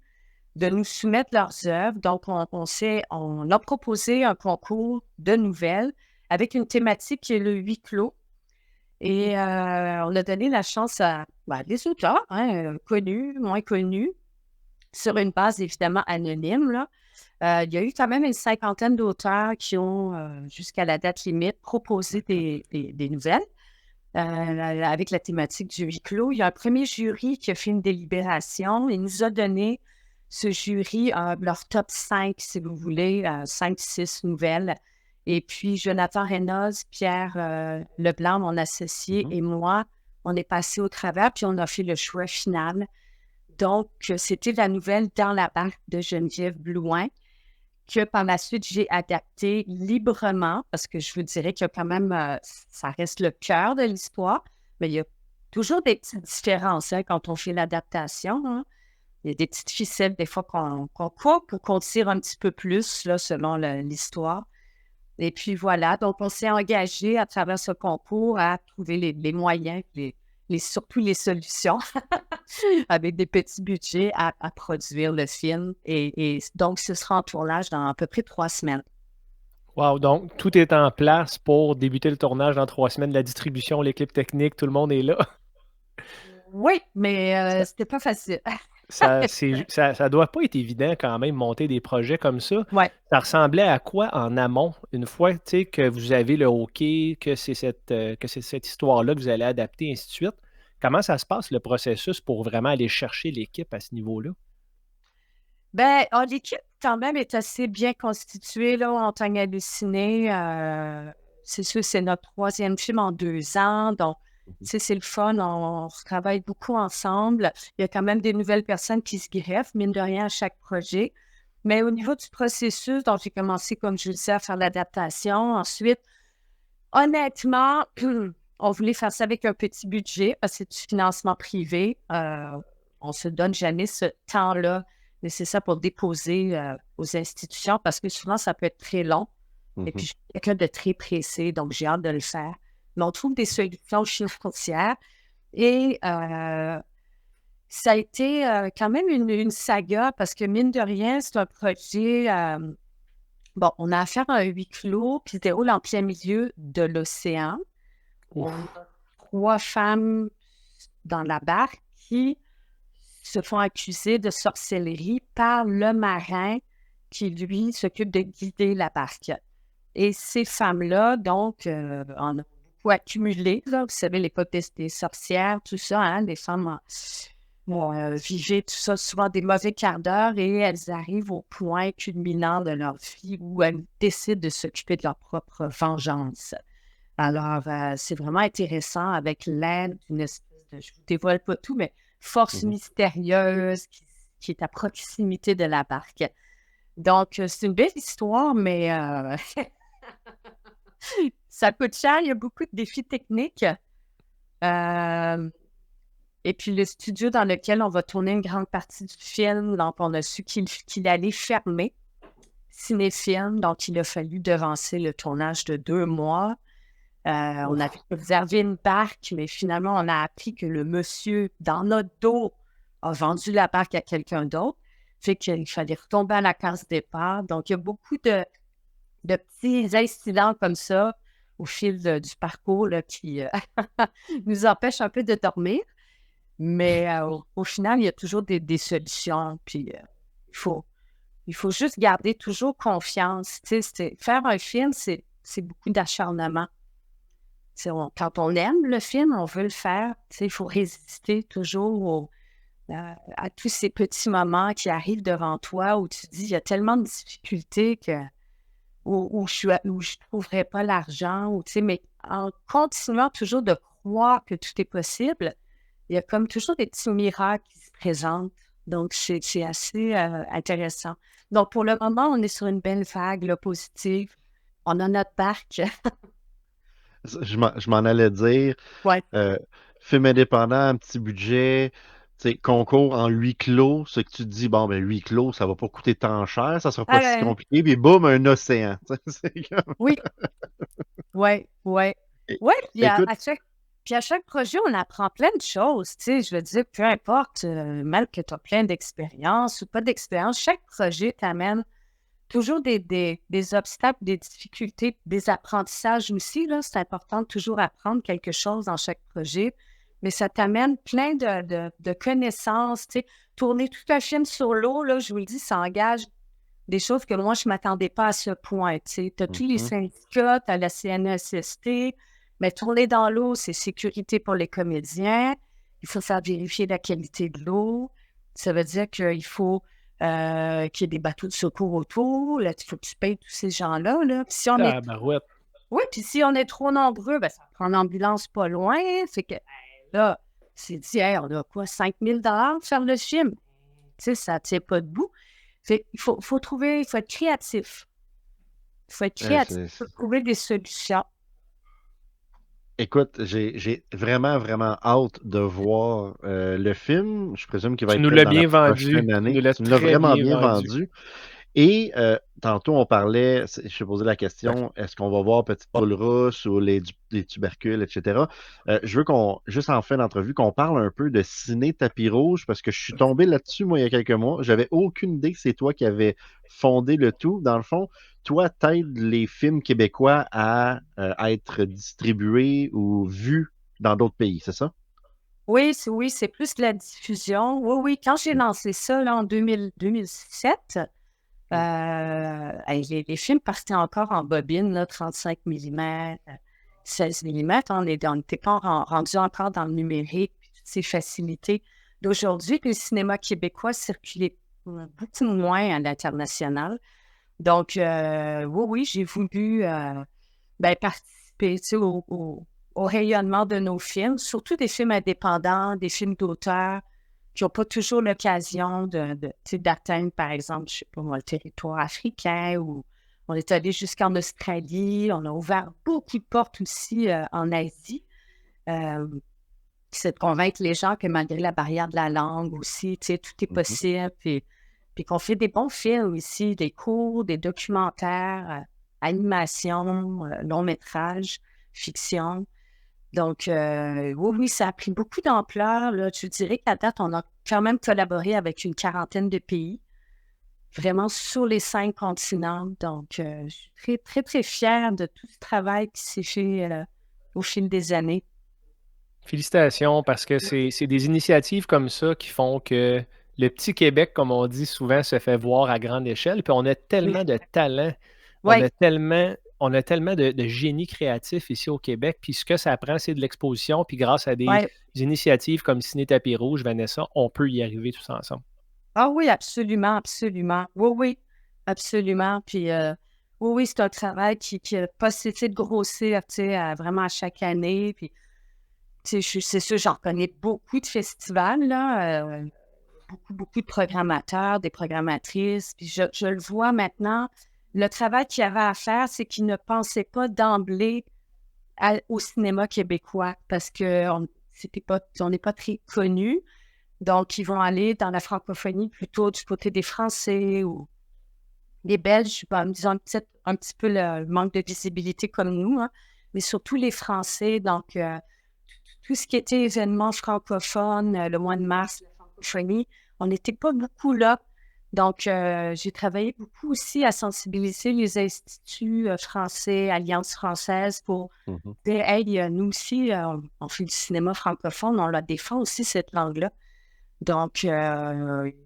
de nous soumettre leurs œuvres. Donc, on a proposé un concours de nouvelles avec une thématique qui est le huis clos. Et on a donné la chance à des auteurs, connus, moins connus, sur une base évidemment anonyme, là. Il y a eu quand même une 50aine d'auteurs qui ont, jusqu'à la date limite, proposé des nouvelles avec la thématique du huis clos. Il y a un premier jury qui a fait une délibération et nous a donné, ce jury, leur top 5, si vous voulez, 5-6 nouvelles. Et puis, Jonathan Reynolds, Pierre Leblanc, mon associé, et moi, on est passé au travers, puis on a fait le choix final. Donc, c'était la nouvelle Dans la barque de Geneviève Blouin, que par la suite, j'ai adapté librement, parce que je vous dirais qu'il y a quand même, ça reste le cœur de l'histoire, mais il y a toujours des petites différences quand on fait l'adaptation. Hein. Il y a des petites ficelles, des fois, qu'on coupe ou qu'on tire un petit peu plus, là, selon l'histoire. Et puis voilà, donc on s'est engagé à travers ce concours à trouver les moyens, surtout les solutions, avec des petits budgets à produire le film. Et donc, ce sera en tournage dans à peu près 3 semaines. Wow, donc tout est en place pour débuter le tournage dans 3 semaines. La distribution, l'équipe technique, tout le monde est là. Oui, mais c'était pas facile. Ça doit pas être évident quand même, monter des projets comme ça. Ouais. Ça ressemblait à quoi en amont? Une fois que vous avez le hockey, que c'est cette histoire-là que vous allez adapter, ainsi de suite. Comment ça se passe, le processus, pour vraiment aller chercher l'équipe à ce niveau-là? Ben, l'équipe, quand même, est assez bien constituée, là, en Montagne Hallucinée. C'est sûr, c'est notre 3e film en 2 ans, donc c'est le fun, on travaille beaucoup ensemble. Il y a quand même des nouvelles personnes qui se greffent, mine de rien, à chaque projet. Mais au niveau du processus, donc j'ai commencé, comme je le disais, à faire l'adaptation. Ensuite, honnêtement, on voulait faire ça avec un petit budget, parce que c'est du financement privé. On ne se donne jamais ce temps-là nécessaire pour déposer aux institutions, parce que souvent, ça peut être très long. Et puis, je suis quelqu'un de très pressé, donc j'ai hâte de le faire. Mais on trouve des solutions financières. Et Ça a été quand même une saga parce que, mine de rien, c'est un projet. Bon, on a affaire à un huis clos qui se déroule en plein milieu de l'océan. On a 3 femmes dans la barque qui se font accuser de sorcellerie par le marin qui, lui, s'occupe de guider la barque. Et ces femmes-là, donc, en ont beaucoup accumulé, là. Vous savez, l'époque des sorcières, tout ça, hein, les femmes vivaient tout ça, souvent des mauvais quarts d'heure, et elles arrivent au point culminant de leur vie où elles décident de s'occuper de leur propre vengeance. Alors, c'est vraiment intéressant avec l'aide d'une espèce de, je ne vous dévoile pas tout, mais force mystérieuse qui est à proximité de la barque. Donc, c'est une belle histoire, mais ça coûte cher. Il y a beaucoup de défis techniques. Et puis, le studio dans lequel on va tourner une grande partie du film, donc on a su qu'il allait fermer Cinéfilm, donc il a fallu devancer le tournage de 2 mois. On avait réservé une barque, mais finalement, on a appris que le monsieur dans notre dos a vendu la barque à quelqu'un d'autre. Fait qu'il fallait retomber à la case départ. Donc, il y a beaucoup de petits incidents comme ça au fil du parcours là, qui nous empêchent un peu de dormir. Mais au final, il y a toujours des solutions. Puis, il faut juste garder toujours confiance. Faire un film, c'est beaucoup d'acharnement. Quand on aime le film, on veut le faire. Il faut résister toujours à tous ces petits moments qui arrivent devant toi où tu te dis, il y a tellement de difficultés où je ne trouverai pas l'argent. Mais en continuant toujours de croire que tout est possible, il y a comme toujours des petits miracles qui se présentent. Donc, c'est assez intéressant. Donc, pour le moment, on est sur une belle vague là, positive. On a notre barque. Je m'en allais dire, Ouais. film indépendant, un petit budget, concours en huis clos, ce que tu te dis, bon, ben huis clos, ça va pas coûter tant cher, ça sera pas si compliqué, puis boum, un océan. Oui. Ouais. Écoute, Puis à chaque projet, on apprend plein de choses. Je veux dire, peu importe, même que tu as plein d'expérience ou pas d'expérience, chaque projet t'amène toujours des obstacles, des difficultés, des apprentissages aussi. Là. C'est important de toujours apprendre quelque chose dans chaque projet, mais ça t'amène plein de connaissances. Tourner tout un film sur l'eau, là, je vous le dis, ça engage des choses que moi, je ne m'attendais pas à ce point. Tu as tous les syndicats, tu as la CNESST, mais tourner dans l'eau, c'est sécurité pour les comédiens. Il faut faire vérifier la qualité de l'eau. Ça veut dire qu'il faut qu'il y ait des bateaux de secours autour. Là, il faut que tu payes tous ces gens-là. Là. Puis si on est... Oui, puis si on est trop nombreux, ben, ça prend l'ambulance pas loin. Fait que là, c'est dit, hey, on a quoi, 5 000 $ faire le film? Ça ne tient pas debout. Fait il faut être créatif. Il faut être créatif pour trouver des solutions. Écoute, j'ai vraiment, vraiment hâte de voir le film. Je présume qu'il va Tu être nous fait l'as dans bien la vendu. prochaine année. Tu nous l'as vraiment bien vendu. Et tantôt, on parlait, je t'ai posé la question, est-ce qu'on va voir Petite Poule Rousse ou les tubercules, etc. Je veux juste en fin d'entrevue, qu'on parle un peu de Ciné Tapis Rouge, parce que je suis tombé là-dessus, moi, il y a quelques mois. J'avais aucune idée que c'est toi qui avais fondé le tout. Dans le fond, toi, t'aides les films québécois à être distribués ou vus dans d'autres pays, c'est ça? Oui, c'est plus de la diffusion. Oui. Quand j'ai lancé ça là, en 2007, les films partaient encore en bobine, là, 35 mm, 16 mm. On n'était pas rendu encore dans le numérique, puis toutes ces facilités d'aujourd'hui. Puis le cinéma québécois circulait beaucoup moins à l'international. Donc, oui, j'ai voulu participer au rayonnement de nos films, surtout des films indépendants, des films d'auteurs qui n'ont pas toujours l'occasion d'atteindre, par exemple, je sais pas moi, le territoire africain, ou on est allé jusqu'en Australie, on a ouvert beaucoup de portes aussi en Asie. C'est de convaincre les gens que malgré la barrière de la langue aussi, tout est possible, puis qu'on fait des bons films ici, des courts, des documentaires, animation, long métrage, fiction. Donc, oui, ça a pris beaucoup d'ampleur. Là. Je dirais qu'à date, on a quand même collaboré avec une 40aine de pays, vraiment sur les 5 continents. Donc, je suis très, très, très fière de tout ce travail qui s'est fait au fil des années. Félicitations, parce que c'est des initiatives comme ça qui font que le petit Québec, comme on dit souvent, se fait voir à grande échelle. Puis on a tellement de talent, on Oui, a tellement de génie créatif ici au Québec. Puis ce que ça prend, c'est de l'exposition. Puis grâce à des oui. initiatives comme Ciné Tapis Rouge, Vanessa, on peut y arriver tous ensemble. Ah oui, absolument, absolument. Oui, oui, absolument. Puis, oui, c'est un travail qui a possibilité de grossir, tu sais, vraiment à chaque année. Puis, tu sais, c'est sûr, j'en connais beaucoup de festivals, là, beaucoup de programmateurs, des programmatrices. Puis, je le vois maintenant. Le travail qu'il y avait à faire, c'est qu'ils ne pensaient pas d'emblée au cinéma québécois parce qu'on n'est pas très connus. Donc, ils vont aller dans la francophonie plutôt du côté des Français ou des Belges, disons peut-être un petit peu le manque de visibilité comme nous, hein, mais surtout les Français. Donc, tout ce qui était événements francophones, le mois de mars, la francophonie, on n'était pas beaucoup là. Donc, j'ai travaillé beaucoup aussi à sensibiliser les instituts français, Alliance française pour dire, hey, nous aussi, on fait du cinéma francophone, on la défend aussi, cette langue-là. Donc,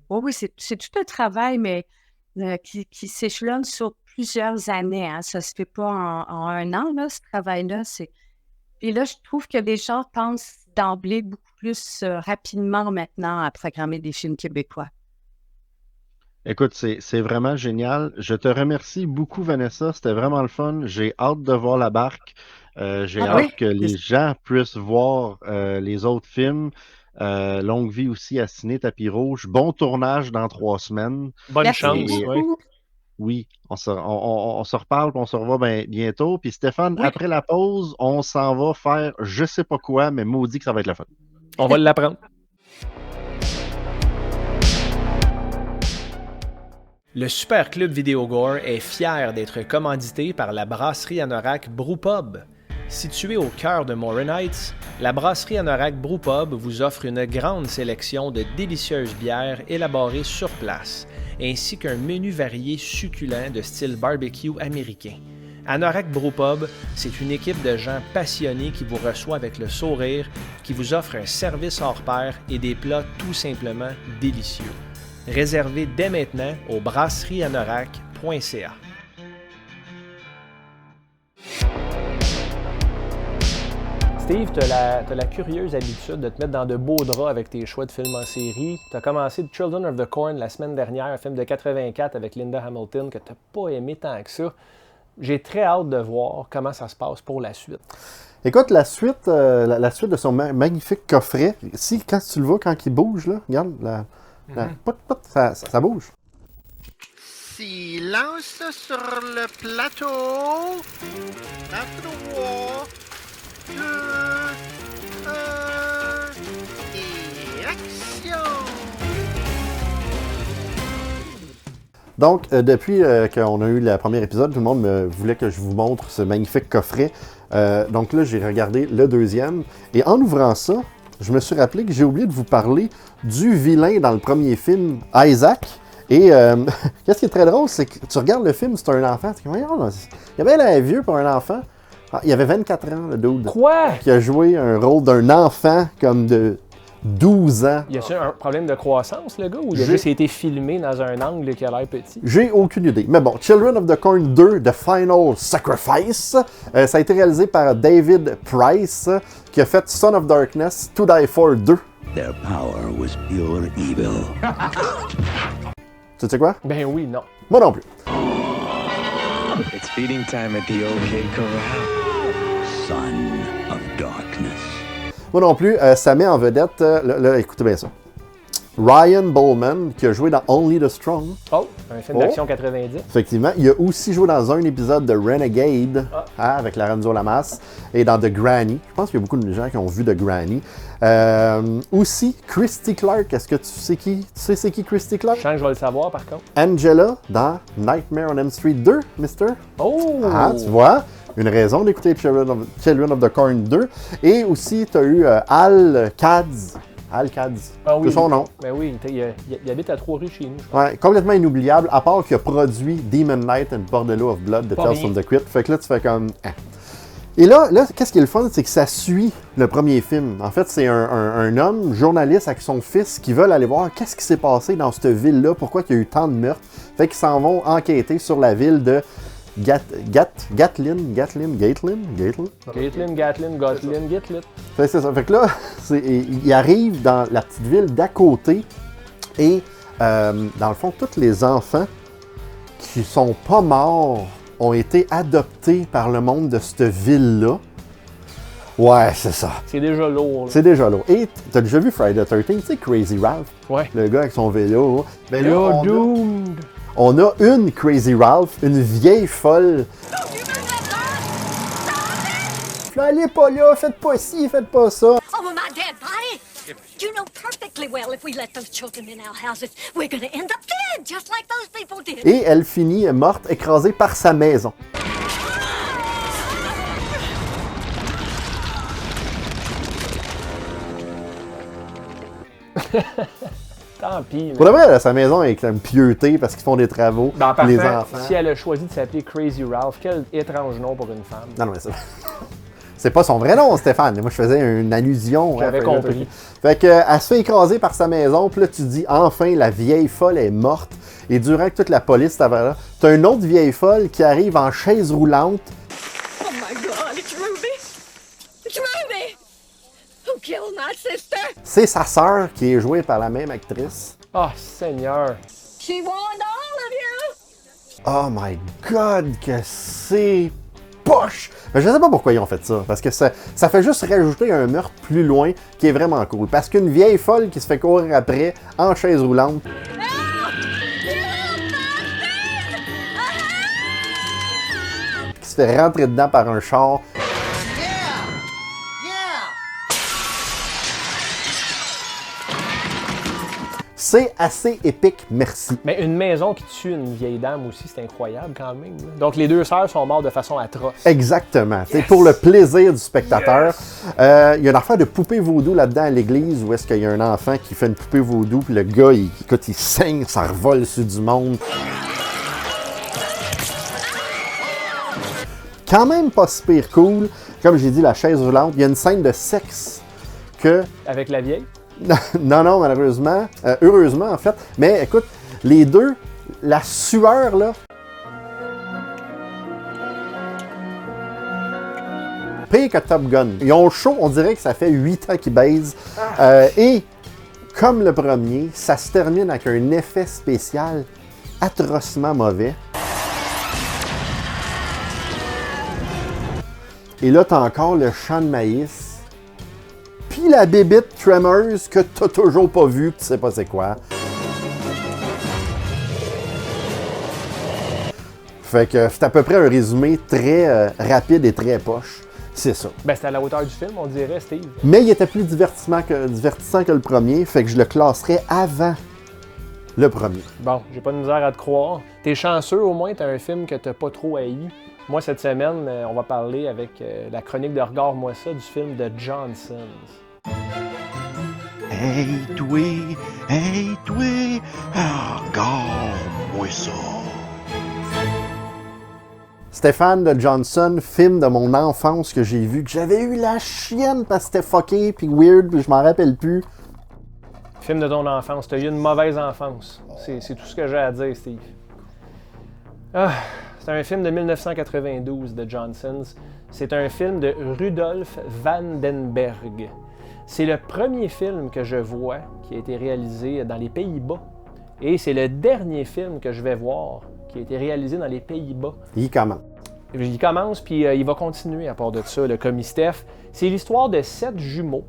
oui, c'est tout un travail, mais qui s'échelonne sur plusieurs années. Hein. Ça ne se fait pas en un an, là, ce travail-là. Et là, je trouve que les gens pensent d'emblée beaucoup plus rapidement maintenant à programmer des films québécois. Écoute, c'est vraiment génial. Je te remercie beaucoup, Vanessa. C'était vraiment le fun. J'ai hâte de voir la barque. J'ai Ah hâte oui? que les gens puissent voir les autres films. Longue vie aussi à Ciné Tapis Rouge. Bon tournage dans 3 semaines. Bonne Merci chance. Et Oui. beaucoup. oui, on se reparle, puis on se revoit bientôt. Puis Stéphane, Oui. après la pause, on s'en va faire je sais pas quoi, mais maudit que ça va être la fun. On va l'apprendre. Le Super Club Vidéogore est fier d'être commandité par la brasserie Anorak Brewpub. Située au cœur de Morin Heights, la brasserie Anorak Brewpub vous offre une grande sélection de délicieuses bières élaborées sur place, ainsi qu'un menu varié succulent de style barbecue américain. Anorak Brewpub, c'est une équipe de gens passionnés qui vous reçoit avec le sourire, qui vous offre un service hors pair et des plats tout simplement délicieux. Réservez dès maintenant au brasserieanorak.ca. Steve, tu as la curieuse habitude de te mettre dans de beaux draps avec tes choix de films en série. Tu as commencé Children of the Corn la semaine dernière, un film de 84 avec Linda Hamilton que tu n'as pas aimé tant que ça. J'ai très hâte de voir comment ça se passe pour la suite. Écoute, la suite de son magnifique coffret, quand tu le vois, quand il bouge, là, regarde, ça bouge. Silence sur le plateau. À 3, 2, 1, et action! Donc, depuis qu'on a eu le premier épisode, tout le monde voulait que je vous montre ce magnifique coffret. Donc là, j'ai regardé le deuxième. Et en ouvrant ça, je me suis rappelé que j'ai oublié de vous parler du vilain dans le premier film, Isaac. Et qu'est-ce qui est très drôle, c'est que tu regardes le film, c'est un enfant. Tu dis, il avait l'air vieux pour un enfant. Ah, il avait 24 ans, le dude. Quoi? Qui a joué un rôle d'un enfant comme de 12 ans. Y a-t-il un problème de croissance, le gars, ou il a juste été filmé dans un angle qui a l'air petit? J'ai aucune idée. Mais bon, Children of the Corn 2, The Final Sacrifice, ça a été réalisé par David Price, qui a fait Son of Darkness, To Die For 2. Their power was pure evil. Tu sais quoi? Ben oui, non. Moi non plus. It's feeding time at the OK Corral. Son of darkness. Moi non plus. Ça met en vedette, là, écoutez bien ça. Ryan Bowman, qui a joué dans Only the Strong. Oh, un film d'action 90. Effectivement. Il a aussi joué dans un épisode de Renegade, avec Lorenzo Lamas, et dans The Granny. Je pense qu'il y a beaucoup de gens qui ont vu The Granny. Aussi, Christy Clark. Est-ce que tu sais qui? Tu sais c'est qui Christy Clark? Je sens que je vais le savoir, par contre. Angela dans Nightmare on Elm Street 2, mister. Oh! Ah, tu vois? une raison d'écouter Children of the Corn 2. Et aussi, tu as eu Al Cads. Al Cads, Ah oui. c'est son nom. Ben oui, il habite à Trois-Rues chez nous. Ouais, complètement inoubliable, à part qu'il a produit Demon Knight and Bordello of Blood de Pas Tales rien. from the Crypt. Fait que là, tu fais comme... Hein. Et là, qu'est-ce qui est le fun, c'est que ça suit le premier film. En fait, c'est un homme, journaliste, avec son fils, qui veulent aller voir qu'est-ce qui s'est passé dans cette ville-là, pourquoi il y a eu tant de meurtres. Fait qu'ils s'en vont enquêter sur la ville de Gatlin. C'est ça. Fait que là, il arrive dans la petite ville d'à côté et, dans le fond, tous les enfants qui sont pas morts ont été adoptés par le monde de cette ville-là. Ouais, c'est ça. C'est déjà lourd. Là. C'est déjà lourd. Et t'as déjà vu Friday the 13th, tu sais, Crazy Ralph? Ouais. Le gars avec son vélo. Ben là, You're doomed. on a une Crazy Ralph, une vieille folle. Allez pas là, faites pas ci, faites pas ça. Oh, my dead body! You know perfectly well if we let those children in our houses, we're gonna end up dead, just like those people did. Et elle finit morte, écrasée par sa maison. Tant pis. Pour de vrai, là, sa maison est comme pieuté parce qu'ils font des travaux. Ben, les parfait. enfants. Si elle a choisi de s'appeler Crazy Ralph, quel étrange nom pour une femme. Non, mais ça. C'est pas son vrai nom, Stéphane. Moi, je faisais une allusion. J'avais compris. Fait que, elle se fait écraser par sa maison, puis là, tu dis, enfin, la vieille folle est morte. Et durant que toute la police était là, t'as une autre vieille folle qui arrive en chaise roulante. Oh my God, it's Ruby! It's Ruby! Who killed my sister? C'est sa sœur qui est jouée par la même actrice. Oh, Seigneur. She warned all of you! Oh my God, que c'est poche! Mais je sais pas pourquoi ils ont fait ça, parce que ça fait juste rajouter un meurtre plus loin qui est vraiment cool. Parce qu'une vieille folle qui se fait courir après en chaise roulante. Qui se fait rentrer dedans par un char. C'est assez épique, merci. Mais une maison qui tue une vieille dame aussi, c'est incroyable quand même. Là. Donc les deux sœurs sont mortes de façon atroce. Exactement. C'est pour le plaisir du spectateur. Il y a une affaire de poupée vaudou là-dedans à l'église où est-ce qu'il y a un enfant qui fait une poupée vaudou puis le gars, il saigne, ça revole sur du monde. Quand même pas si pire cool. Comme j'ai dit, la chaise roulante. Il y a une scène de sexe que... Avec la vieille? Non, malheureusement. Heureusement, en fait. Mais écoute, les deux, la sueur, là... Pire que Top Gun. Ils ont chaud, on dirait que ça fait 8 ans qu'ils baisent. Et, comme le premier, ça se termine avec un effet spécial atrocement mauvais. Et là, t'as encore le champ de maïs. Puis la bébite Tremors que t'as toujours pas vu, tu sais pas c'est quoi. Fait que c'est à peu près un résumé très rapide et très poche. C'est ça. Ben, c'est à la hauteur du film, on dirait, Steve. Mais il était plus divertissant que le premier, fait que je le classerais avant le premier. Bon, j'ai pas de misère à te croire. T'es chanceux, au moins, t'as un film que t'as pas trop haï. Moi, cette semaine, on va parler avec la chronique de Regarde-moi ça du film de Johnsons. Hey toi, regarde-moi ça. Stéphane de Johnson, film de mon enfance que j'ai vu, que j'avais eu la chienne parce que c'était fucké puis weird, puis je m'en rappelle plus. Film de ton enfance. T'as eu une mauvaise enfance. C'est tout ce que j'ai à dire, Steve. Ah, c'est un film de 1992 de Johnsons. C'est un film de Rudolf Vandenberg. C'est le premier film que je vois qui a été réalisé dans les Pays-Bas. Et c'est le dernier film que je vais voir qui a été réalisé dans les Pays-Bas. Il commence. Il commence, puis il va continuer à part de ça, le commis Steph. C'est l'histoire de 7 jumeaux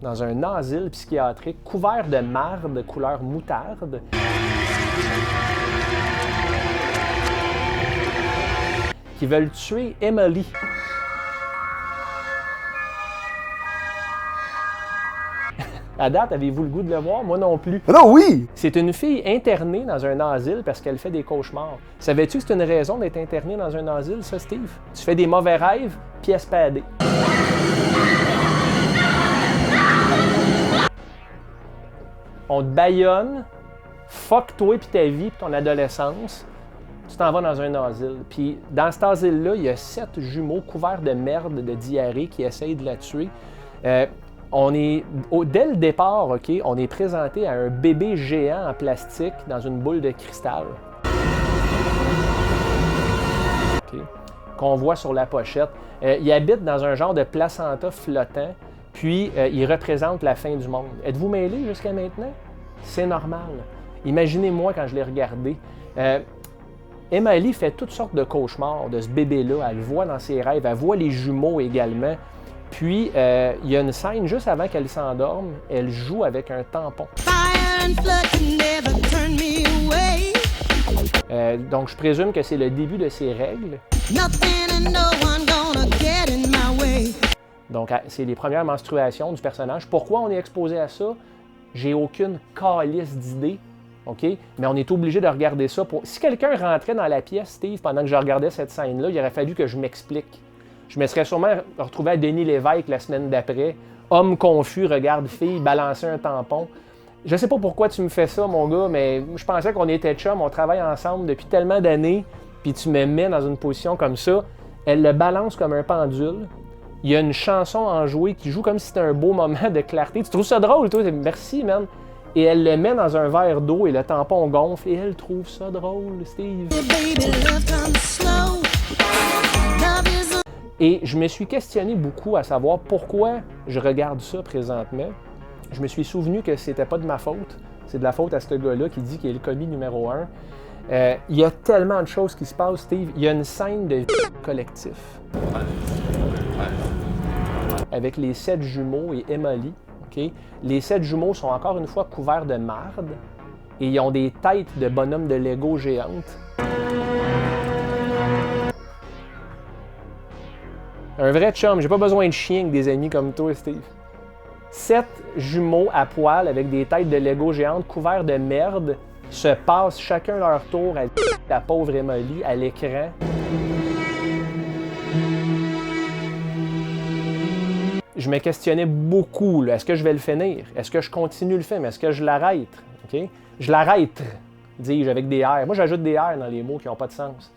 dans un asile psychiatrique couvert de marde couleur moutarde. Qui veulent tuer Emily. À date, avez-vous le goût de le voir? Moi non plus. Non, oui! C'est une fille internée dans un asile parce qu'elle fait des cauchemars. Savais-tu que c'est une raison d'être interné dans un asile, ça, Steve? Tu fais des mauvais rêves, pièce padée. On te baïonne, fuck toi pis ta vie pis ton adolescence, tu t'en vas dans un asile. Puis dans cet asile-là, il y a 7 jumeaux couverts de merde, de diarrhée qui essayent de la tuer. Dès le départ, OK, on est présenté à un bébé géant en plastique dans une boule de cristal. Okay. Qu'on voit sur la pochette. Il habite dans un genre de placenta flottant, puis il représente la fin du monde. Êtes-vous mêlés jusqu'à maintenant? C'est normal. Imaginez-moi quand je l'ai regardé. Emily fait toutes sortes de cauchemars de ce bébé-là. Elle le voit dans ses rêves. Elle voit les jumeaux également. Puis, il y a une scène juste avant qu'elle s'endorme. Elle joue avec un tampon. Donc, je présume que c'est le début de ses règles. Donc, c'est les premières menstruations du personnage. Pourquoi on est exposé à ça? J'ai aucune calice d'idée. OK? Mais on est obligé de regarder ça. Si quelqu'un rentrait dans la pièce, Steve, pendant que je regardais cette scène-là, il aurait fallu que je m'explique. Je me serais sûrement retrouvé à Denis Lévesque la semaine d'après. Homme confus, regarde fille, balancer un tampon. Je sais pas pourquoi tu me fais ça, mon gars, mais je pensais qu'on était chum, on travaille ensemble depuis tellement d'années, puis tu me mets dans une position comme ça. Elle le balance comme un pendule. Il y a une chanson enjouée qui joue comme si c'était un beau moment de clarté. Tu trouves ça drôle, toi? Merci, man. Et elle le met dans un verre d'eau et le tampon gonfle et elle trouve ça drôle, Steve. Et je me suis questionné beaucoup à savoir pourquoi je regarde ça présentement. Je me suis souvenu que c'était pas de ma faute. C'est de la faute à ce gars-là qui dit qu'il est le commis numéro 1. Il y a tellement de choses qui se passent, Steve. Il y a une scène de collectif. Avec les 7 jumeaux et Emily. Okay? Les 7 jumeaux sont encore une fois couverts de marde et ils ont des têtes de bonhommes de Lego géantes. Un vrai chum, j'ai pas besoin de chien avec des amis comme toi, Steve. 7 jumeaux à poil avec des têtes de Lego géantes couverts de merde se passent chacun leur tour à la pauvre Emily à l'écran. Je me questionnais beaucoup. Est-ce que je vais le finir? Est-ce que je continue le film? Est-ce que je l'arrête? Okay? Je l'arrête, dis-je, avec des R. Moi, j'ajoute des R dans les mots qui n'ont pas de sens.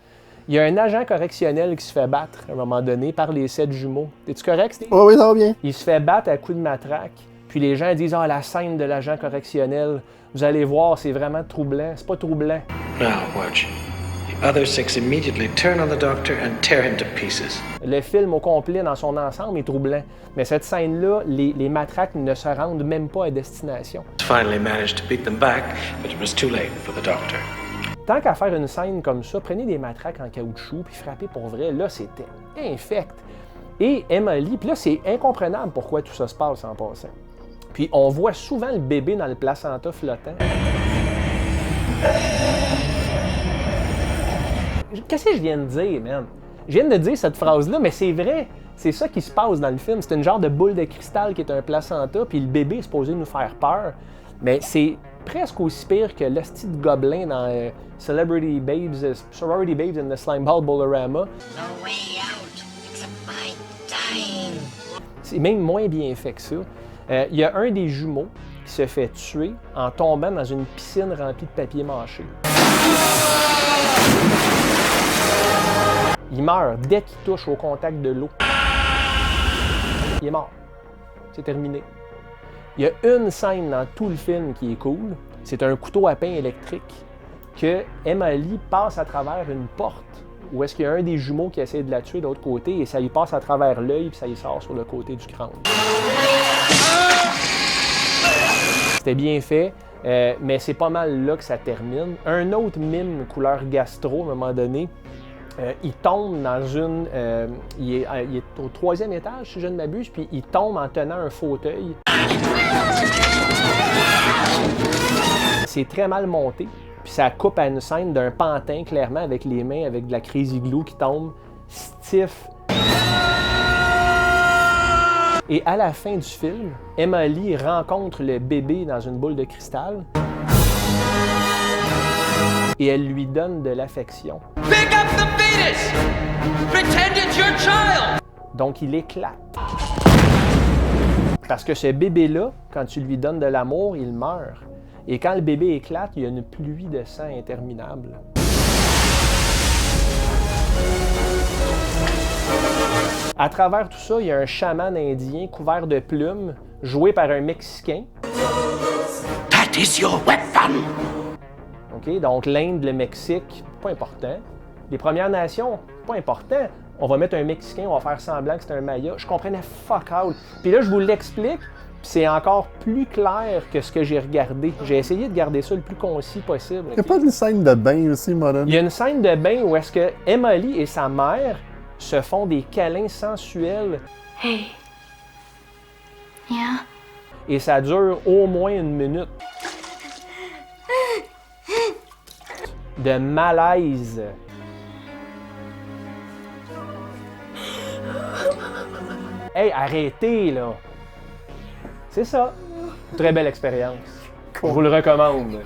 Il y a un agent correctionnel qui se fait battre à un moment donné par les 7 jumeaux. Es-tu correct, Steve? Oh, oui, ça va bien. Il se fait battre à coups de matraque. Puis les gens disent « Ah, la scène de l'agent correctionnel, vous allez voir, c'est vraiment troublant. » C'est pas troublant. Now watch. The other 6 immediately turn on the doctor and tear him to pieces. Le film au complet, dans son ensemble, est troublant. Mais cette scène-là, les matraques ne se rendent même pas à destination. Finally managed to beat them back, but it was too late for the doctor. Tant qu'à faire une scène comme ça, prenez des matraques en caoutchouc puis frappez pour vrai. Là, c'était infect. Et Emily, puis là, c'est incompréhensible pourquoi tout ça se passe en passant. Puis on voit souvent le bébé dans le placenta flottant. Qu'est-ce que je viens de dire, man? Je viens de dire cette phrase-là, mais c'est vrai. C'est ça qui se passe dans le film. C'est une genre de boule de cristal qui est un placenta, puis le bébé est supposé nous faire peur. Mais c'est presque aussi pire que l'hostie de gobelin dans Sorority Babes in the Slimeball Bolorama. No way out. It's my time. C'est même moins bien fait que ça. Il y a un des jumeaux qui se fait tuer en tombant dans une piscine remplie de papier mâché. Il meurt dès qu'il touche au contact de l'eau. Il est mort. C'est terminé. Il y a une scène dans tout le film qui est cool. C'est un couteau à pain électrique que Emily passe à travers une porte où est-ce qu'il y a un des jumeaux qui essaie de la tuer de l'autre côté et ça lui passe à travers l'œil puis ça lui sort sur le côté du crâne. C'était bien fait, mais c'est pas mal là que ça termine. Un autre mime couleur gastro, à un moment donné, il tombe dans une... il est au 3e étage, si je ne m'abuse, puis il tombe en tenant un fauteuil. C'est très mal monté, puis ça coupe à une scène d'un pantin, clairement, avec les mains, avec de la crazy glue qui tombe, stiff. Et à la fin du film, Emily rencontre le bébé dans une boule de cristal et elle lui donne de l'affection. Pick up the fetus! Pretend it's your child! Donc il éclate. Parce que ce bébé-là, quand tu lui donnes de l'amour, il meurt. Et quand le bébé éclate, il y a une pluie de sang interminable. À travers tout ça, il y a un chaman indien couvert de plumes, joué par un Mexicain. That is your weapon! OK, donc l'Inde, le Mexique, pas important. Les Premières Nations, pas important. On va mettre un Mexicain, on va faire semblant que c'est un Maya. Je comprenais fuck out. Puis là, je vous l'explique, puis c'est encore plus clair que ce que j'ai regardé. J'ai essayé de garder ça le plus concis possible. Il n'y a pas une scène de bain aussi, madame? Il y a une scène de bain où est-ce que Emily et sa mère se font des câlins sensuels. Hey. Yeah. Et ça dure au moins 1 minute. De malaise. Hey, arrêtez, là! C'est ça. Très belle expérience. Je vous le recommande.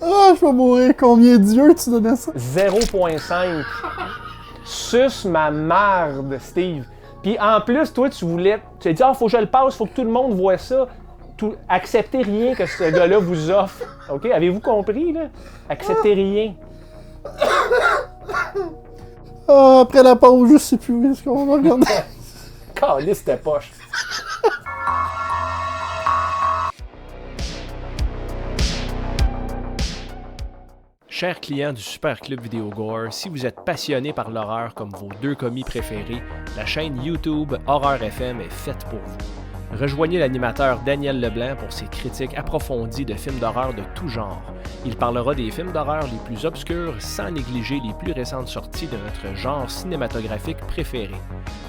Ah, je vais mourir. Combien d'yeux tu donnais ça? 0.5. Suce ma marde, Steve. Puis en plus, toi, tu t'es dit, faut que je le passe, faut que tout le monde voit ça. Acceptez rien que ce gars-là vous offre. OK? Avez-vous compris, là? Acceptez rien. Ah, après la pause, je sais plus où est-ce qu'on va regarder. Calisse ta poche. Chers clients du Super Club Vidéo Gore, si vous êtes passionné par l'horreur comme vos 2 commis préférés, la chaîne YouTube Horreur FM est faite pour vous. Rejoignez l'animateur Daniel Leblanc pour ses critiques approfondies de films d'horreur de tout genre. Il parlera des films d'horreur les plus obscurs sans négliger les plus récentes sorties de notre genre cinématographique préféré.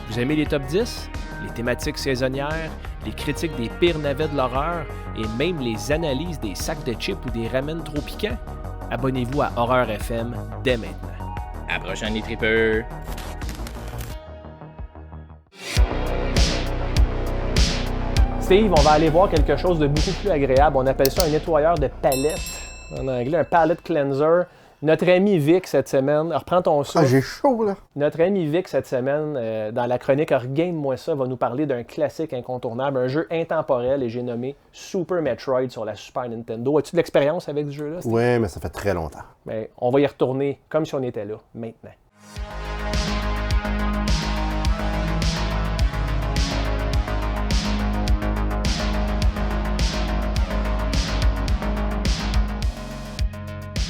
Vous aimez les top 10, les thématiques saisonnières, les critiques des pires navets de l'horreur et même les analyses des sacs de chips ou des ramen trop piquants? Abonnez-vous à Horreur FM dès maintenant. À la prochaine les tripeurs! Steve, on va aller voir quelque chose de beaucoup plus agréable. On appelle ça un nettoyeur de palette. En anglais, un palette cleanser. Notre ami Vic cette semaine, reprends ton souffle. Ah, j'ai chaud là. Notre ami Vic cette semaine, dans la chronique Game-moi ça, va nous parler d'un classique incontournable, un jeu intemporel, et j'ai nommé Super Metroid sur la Super Nintendo. As-tu de l'expérience avec ce jeu-là, Steve? Ouais, mais ça fait très longtemps. Ben, on va y retourner comme si on était là, maintenant.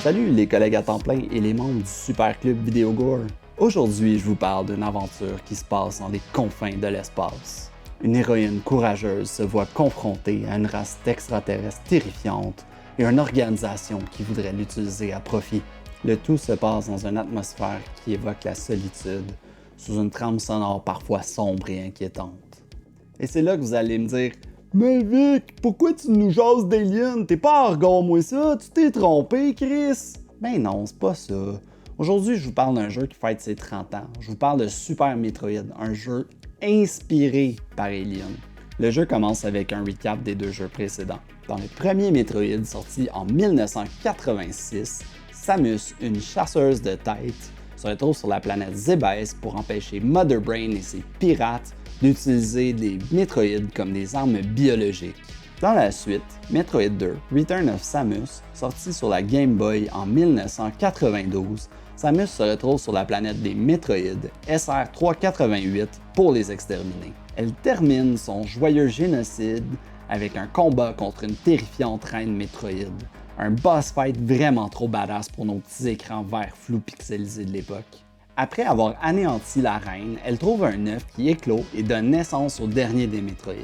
Salut les collègues à temps plein et les membres du Super Club Vidéo Gore. Aujourd'hui, je vous parle d'une aventure qui se passe dans les confins de l'espace. Une héroïne courageuse se voit confrontée à une race d'extraterrestres terrifiante et une organisation qui voudrait l'utiliser à profit. Le tout se passe dans une atmosphère qui évoque la solitude, sous une trame sonore parfois sombre et inquiétante. Et c'est là que vous allez me dire « Mais Vic, pourquoi tu nous jases d'Alien? T'es pas Argon, moi ça? Tu t'es trompé, Chris? » Ben non, c'est pas ça. Aujourd'hui, je vous parle d'un jeu qui fête ses 30 ans. Je vous parle de Super Metroid, un jeu inspiré par Alien. Le jeu commence avec un recap des 2 jeux précédents. Dans le premier Metroid, sorti en 1986, Samus, une chasseuse de têtes, se retrouve sur la planète Zebes pour empêcher Mother Brain et ses pirates d'utiliser des Metroids comme des armes biologiques. Dans la suite, Metroid 2, Return of Samus, sorti sur la Game Boy en 1992, Samus se retrouve sur la planète des Metroids SR-388 pour les exterminer. Elle termine son joyeux génocide avec un combat contre une terrifiante reine Metroid. Un boss fight vraiment trop badass pour nos petits écrans verts flous pixelisés de l'époque. Après avoir anéanti la reine, elle trouve un œuf qui éclot et donne naissance au dernier des Metroid.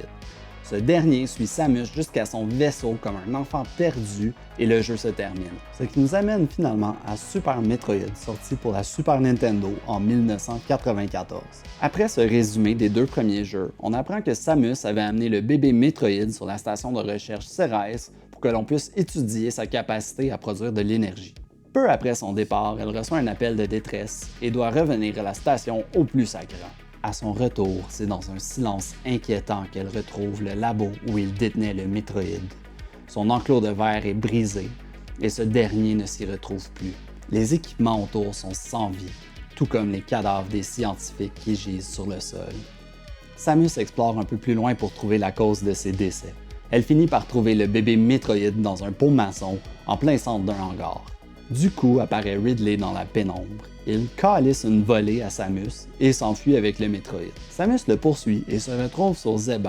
Ce dernier suit Samus jusqu'à son vaisseau comme un enfant perdu et le jeu se termine. Ce qui nous amène finalement à Super Metroid, sorti pour la Super Nintendo en 1994. Après ce résumé des 2 premiers jeux, on apprend que Samus avait amené le bébé Metroid sur la station de recherche Ceres pour que l'on puisse étudier sa capacité à produire de l'énergie. Peu après son départ, elle reçoit un appel de détresse et doit revenir à la station au plus sacrant. À son retour, c'est dans un silence inquiétant qu'elle retrouve le labo où il détenait le Metroid. Son enclos de verre est brisé et ce dernier ne s'y retrouve plus. Les équipements autour sont sans vie, tout comme les cadavres des scientifiques qui gisent sur le sol. Samus explore un peu plus loin pour trouver la cause de ses décès. Elle finit par trouver le bébé Metroid dans un pot maçon en plein centre d'un hangar. Du coup, apparaît Ridley dans la pénombre. Il calisse une volée à Samus et s'enfuit avec le Metroid. Samus le poursuit et se retrouve sur Zebes,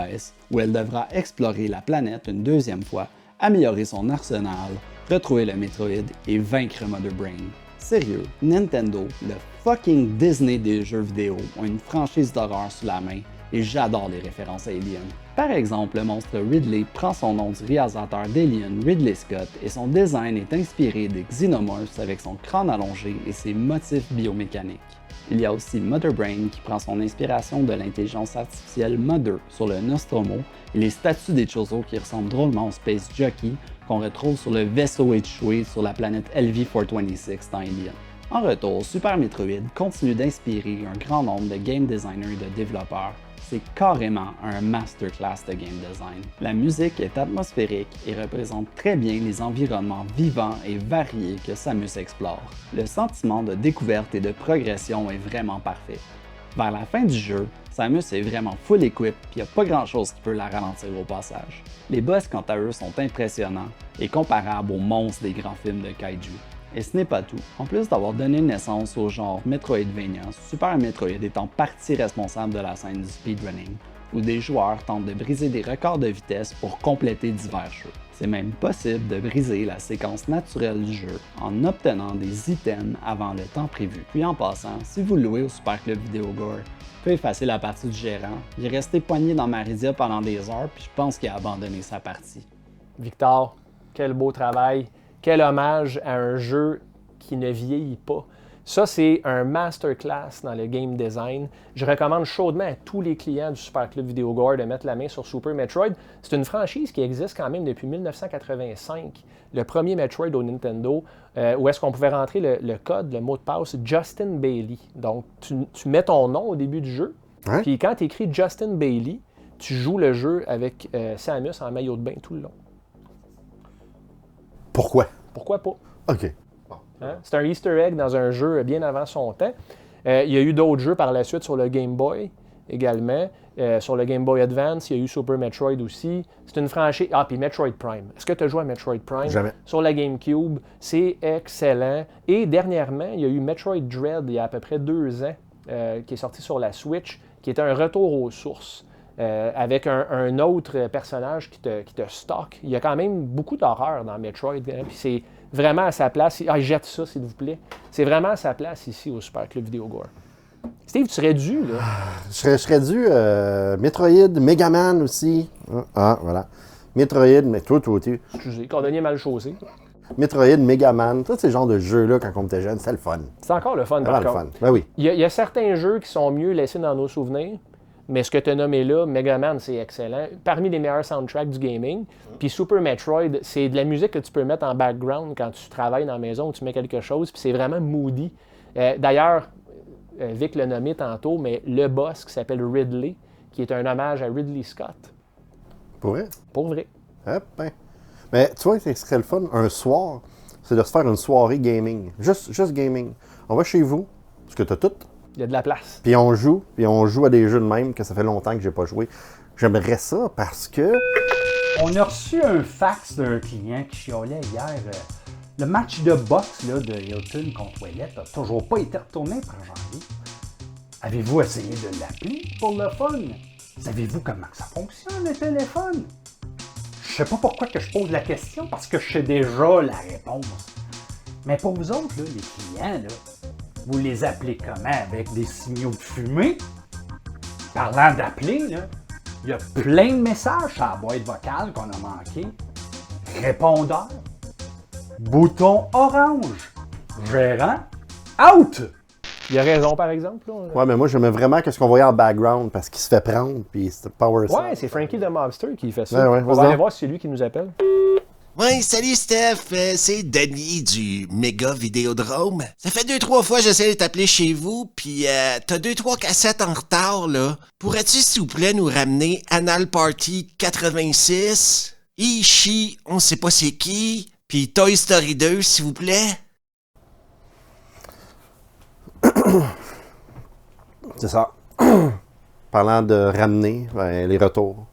où elle devra explorer la planète une deuxième fois, améliorer son arsenal, retrouver le Metroid et vaincre Mother Brain. Sérieux, Nintendo, le fucking Disney des jeux vidéo, ont une franchise d'horreur sous la main et j'adore les références à Alien. Par exemple, le monstre Ridley prend son nom du réalisateur d'Alien, Ridley Scott, et son design est inspiré des Xenomorphs avec son crâne allongé et ses motifs biomécaniques. Il y a aussi Mother Brain qui prend son inspiration de l'intelligence artificielle Mother sur le Nostromo et les statues des Chozo qui ressemblent drôlement au Space Jockey qu'on retrouve sur le vaisseau échoué sur la planète LV-426 dans Alien. En retour, Super Metroid continue d'inspirer un grand nombre de game designers et de développeurs. C'est carrément un masterclass de game design. La musique est atmosphérique et représente très bien les environnements vivants et variés que Samus explore. Le sentiment de découverte et de progression est vraiment parfait. Vers la fin du jeu, Samus est vraiment full equip et il n'y a pas grand chose qui peut la ralentir au passage. Les boss quant à eux sont impressionnants et comparables aux monstres des grands films de kaiju. Et ce n'est pas tout. En plus d'avoir donné naissance au genre Metroidvania, Super Metroid est en partie responsable de la scène du speedrunning, où des joueurs tentent de briser des records de vitesse pour compléter divers jeux. C'est même possible de briser la séquence naturelle du jeu en obtenant des items avant le temps prévu. Puis en passant, si vous louez au Super Club Video Gore, vous pouvez effacer la partie du gérant. Il est resté poigné dans Maridia pendant des heures, puis je pense qu'il a abandonné sa partie. Victor, quel beau travail! Quel hommage à un jeu qui ne vieillit pas. Ça, c'est un masterclass dans le game design. Je recommande chaudement à tous les clients du Super Club Video Gore de mettre la main sur Super Metroid. C'est une franchise qui existe quand même depuis 1985. Le premier Metroid au Nintendo, où est-ce qu'on pouvait rentrer le code, le mot de passe Justin Bailey. Donc, tu mets ton nom au début du jeu, puis quand tu écris Justin Bailey, tu joues le jeu avec Samus en maillot de bain tout le long. Pourquoi? Pourquoi pas? OK. Hein? C'est un Easter egg dans un jeu bien avant son temps. Il y a eu d'autres jeux par la suite sur le Game Boy également. Sur le Game Boy Advance, il y a eu Super Metroid aussi. C'est une franchise... Ah, puis Metroid Prime. Est-ce que tu as joué à Metroid Prime? Jamais. Sur la GameCube, c'est excellent. Et dernièrement, il y a eu Metroid Dread, il y a à peu près 2 ans, qui est sorti sur la Switch, qui était un retour aux sources. Avec un autre personnage qui te stocke. Il y a quand même beaucoup d'horreur dans Metroid, hein, puis c'est vraiment à sa place. Ah, jette ça, s'il vous plaît. C'est vraiment à sa place ici au Super Club Video Gore. Steve, tu serais dû, là. Je serais dû. Metroid, Megaman aussi. Ah, voilà. Metroid, mais toi, tu. Excusez, cordonnier mal chaussé. Metroid, Megaman, tous ces genres de jeux-là, quand on était jeune, c'est le fun. C'est encore le fun, par contre. Le fun. Ben oui. Il y a certains jeux qui sont mieux laissés dans nos souvenirs. Mais ce que tu as nommé là, Megaman, c'est excellent. Parmi les meilleurs soundtracks du gaming. Puis Super Metroid, c'est de la musique que tu peux mettre en background quand tu travailles dans la maison ou tu mets quelque chose. Puis c'est vraiment moody. D'ailleurs, Vic l'a nommé tantôt, mais le boss qui s'appelle Ridley, qui est un hommage à Ridley Scott. Pour vrai? Pour vrai. Hop, ben. Mais tu vois, ce qui serait le fun, un soir, c'est de se faire une soirée gaming. Juste gaming. On va chez vous, parce que tu as tout. Il y a de la place. Puis on joue à des jeux de même que ça fait longtemps que j'ai pas joué. J'aimerais ça parce que... On a reçu un fax d'un client qui chialait hier. Le match de boxe là, de Hilton contre Ouellet n'a toujours pas été retourné par janvier. Avez-vous essayé de l'appeler pour le fun? Savez-vous comment ça fonctionne, le téléphone? Je sais pas pourquoi que je pose la question, parce que je sais déjà la réponse. Mais pour vous autres, là, les clients, là, vous les appelez comment? Avec des signaux de fumée? Parlant d'appeler, là, il y a plein de messages sur la boîte vocale qu'on a manqué. Répondeur. Bouton orange. Gérant. Out! Il a raison, par exemple. Là. Ouais, mais moi, j'aimais vraiment ce qu'on voyait en background parce qu'il se fait prendre, puis c'est Power. Ouais, c'est Frankie the Mobster qui fait ça. Ouais, on va aller voir si c'est lui qui nous appelle. Ouais, salut Steph, c'est Denis du Méga Vidéodrome. Ça fait 2-3 fois que j'essaie de t'appeler chez vous, pis t'as 2-3 cassettes en retard, là. Pourrais-tu, s'il vous plaît, nous ramener Anal Party 86, Ishi, on sait pas c'est qui, pis Toy Story 2, s'il vous plaît? C'est ça. Parlant de ramener, ben, les retours.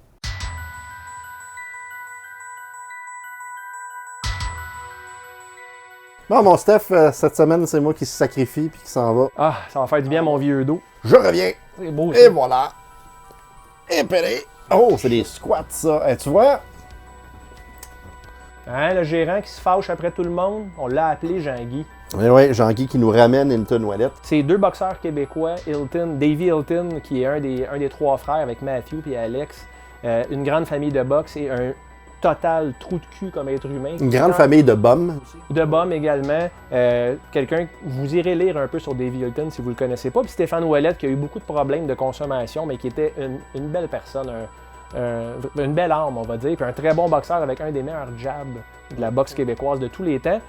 Bon, mon Steph, cette semaine, c'est moi qui se sacrifie puis qui s'en va. Ah, ça va faire du bien, mon vieux dos. Je reviens. C'est beau, Et ça. voilà. Épelé. Oh, c'est des squats, ça. Tu vois? Hein, le gérant qui se fâche après tout le monde, on l'a appelé Jean-Guy. Oui, Jean-Guy qui nous ramène Hilton Wallet. C'est 2 boxeurs québécois, Davy Hilton, qui est un des 3 frères avec Matthew et Alex. Une grande famille de boxe et un total trou de cul comme être humain. Une grande famille de bums. De bums également. Quelqu'un, vous irez lire un peu sur Davy Hilton si vous le connaissez pas. Puis Stéphane Ouellette qui a eu beaucoup de problèmes de consommation, mais qui était une belle personne, une belle âme, on va dire. Puis un très bon boxeur avec un des meilleurs jabs de la boxe québécoise de tous les temps.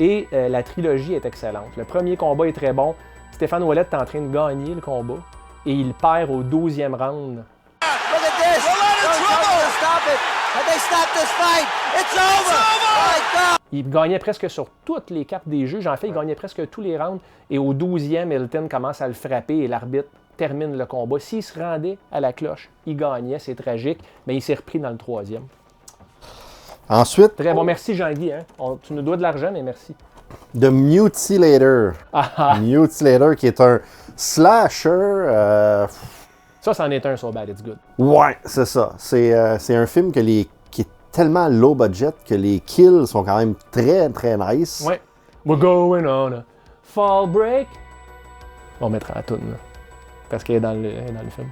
Et la trilogie est excellente. Le premier combat est très bon. Stéphane Ouellette est en train de gagner le combat et il perd au 12e round. Look at this! Don't stop it! Have they stopped this fight? It's over! My God! Il gagnait presque sur toutes les cartes des juges. En fait, il gagnait presque tous les rounds. Et au 12e, Hilton commence à le frapper et l'arbitre termine le combat. S'il se rendait à la cloche, il gagnait. C'est tragique. Mais il s'est repris dans le 3e. Ensuite... Très bon. Merci, Jean-Guy. Hein? Tu nous dois de l'argent, mais merci. The Mutilator. Mutilator, qui est un slasher... Ça, c'en est un sur Bad It's Good. Ouais, c'est ça. C'est un film qui est tellement low budget que les kills sont quand même très, très nice. Ouais. We're going on a fall break. On mettra la toune, là. Parce qu'elle est dans le film.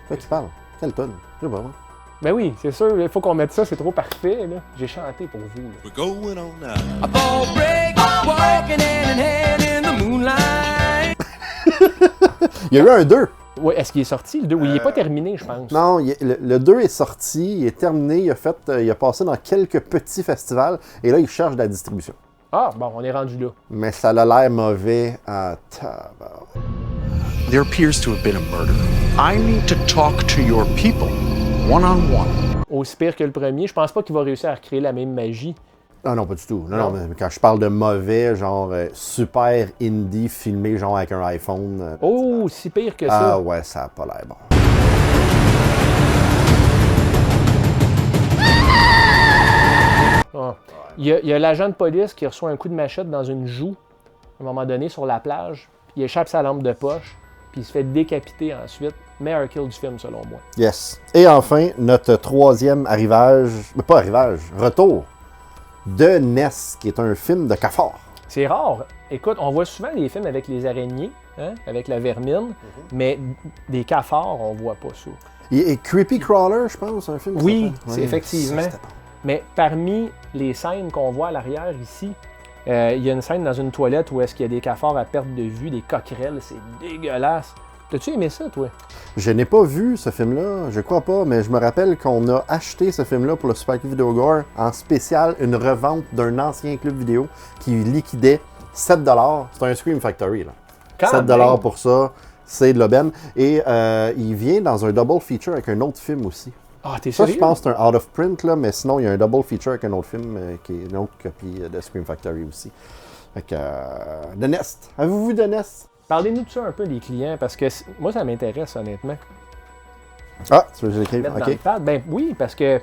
Quoi tu parles? Quelle toune? Je sais pas, moi. Ben oui, c'est sûr, il faut qu'on mette ça, c'est trop parfait, là. J'ai chanté pour vous, là. We're going on now. A fall break, walking hand in hand in the moonlight. Il y a eu un 2. Oui, est-ce qu'il est sorti, le 2? Oui, il n'est pas terminé, je pense. Non, le 2 est sorti, il est terminé, il a passé dans quelques petits festivals, et là, il cherche de la distribution. Ah, bon, on est rendu là. Mais ça a l'air mauvais à tabac. There appears to have been a murder. I need to talk to your people, one-on-one. Aussi pire que le premier, je pense pas qu'il va réussir à recréer la même magie. Ah non, pas du tout. Non, mais quand je parle de mauvais, genre super indie filmé genre avec un iPhone. Oh, si pire que ça. Ah ouais, ça a pas l'air bon. Ah. Il y a l'agent de police qui reçoit un coup de machette dans une joue, à un moment donné, sur la plage, puis il échappe sa lampe de poche, puis il se fait décapiter ensuite. Meilleur kill du film, selon moi. Yes. Et enfin, notre troisième retour de Ness, qui est un film de cafard. C'est rare. Écoute, on voit souvent les films avec les araignées, hein, avec la vermine, mais des cafards, on voit pas ça. Et Creepy Crawler, je pense, un film. Oui, c'est c'est effectivement. Mais parmi les scènes qu'on voit à l'arrière ici, il y a une scène dans une toilette où est-ce qu'il y a des cafards à perte de vue, des coquerelles, c'est dégueulasse. T'as-tu aimé ça, toi? Je n'ai pas vu ce film-là, je crois pas, mais je me rappelle qu'on a acheté ce film-là pour le Super Club Vidéo Gore en spécial, une revente d'un ancien club vidéo qui liquidait 7$. C'est un Scream Factory, là. Quand 7$ même. pour ça, c'est de l'aubaine. Et il vient dans un double feature avec un autre film aussi. Ah, t'es Ça, sérieux? je pense que c'est un out of print, là, mais sinon, il y a un double feature avec un autre film qui est une autre copie de Scream Factory aussi. Fait que, The Nest. Avez-vous vu The Nest? Parlez-nous de ça un peu, les clients, parce que moi, ça m'intéresse, honnêtement. Ah, tu veux que je l'écrive? Mettre dans OK. le pad. Ben oui, parce que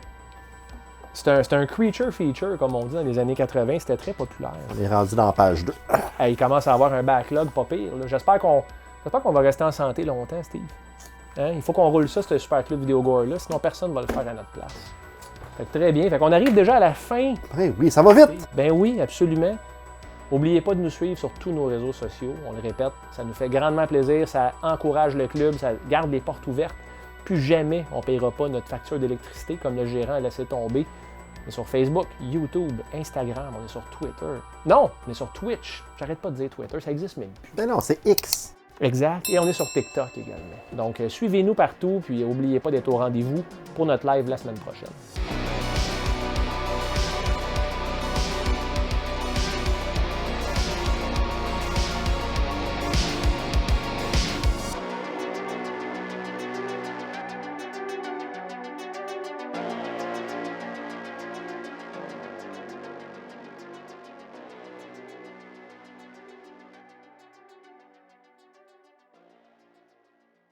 c'est un creature feature, comme on dit dans les années 80, c'était très populaire. On est rendu dans la page 2. Il commence à avoir un backlog pas pire, là. J'espère qu'on va rester en santé longtemps, Steve. Hein? Il faut qu'on roule ça, ce Super Club Vidéo Gore-là, sinon personne ne va le faire à notre place. Fait que très bien. Fait qu'on arrive déjà à la fin. Oui, ça va vite! Ben oui, absolument. N'oubliez pas de nous suivre sur tous nos réseaux sociaux. On le répète, ça nous fait grandement plaisir, ça encourage le club, ça garde les portes ouvertes. Plus jamais on ne payera pas notre facture d'électricité comme le gérant a laissé tomber. On est sur Facebook, YouTube, Instagram, on est sur Twitter. Non, on est sur Twitch. J'arrête pas de dire Twitter, ça existe même plus. Ben non, c'est X. Exact. Et on est sur TikTok également. Donc, suivez-nous partout, puis n'oubliez pas d'être au rendez-vous pour notre live la semaine prochaine.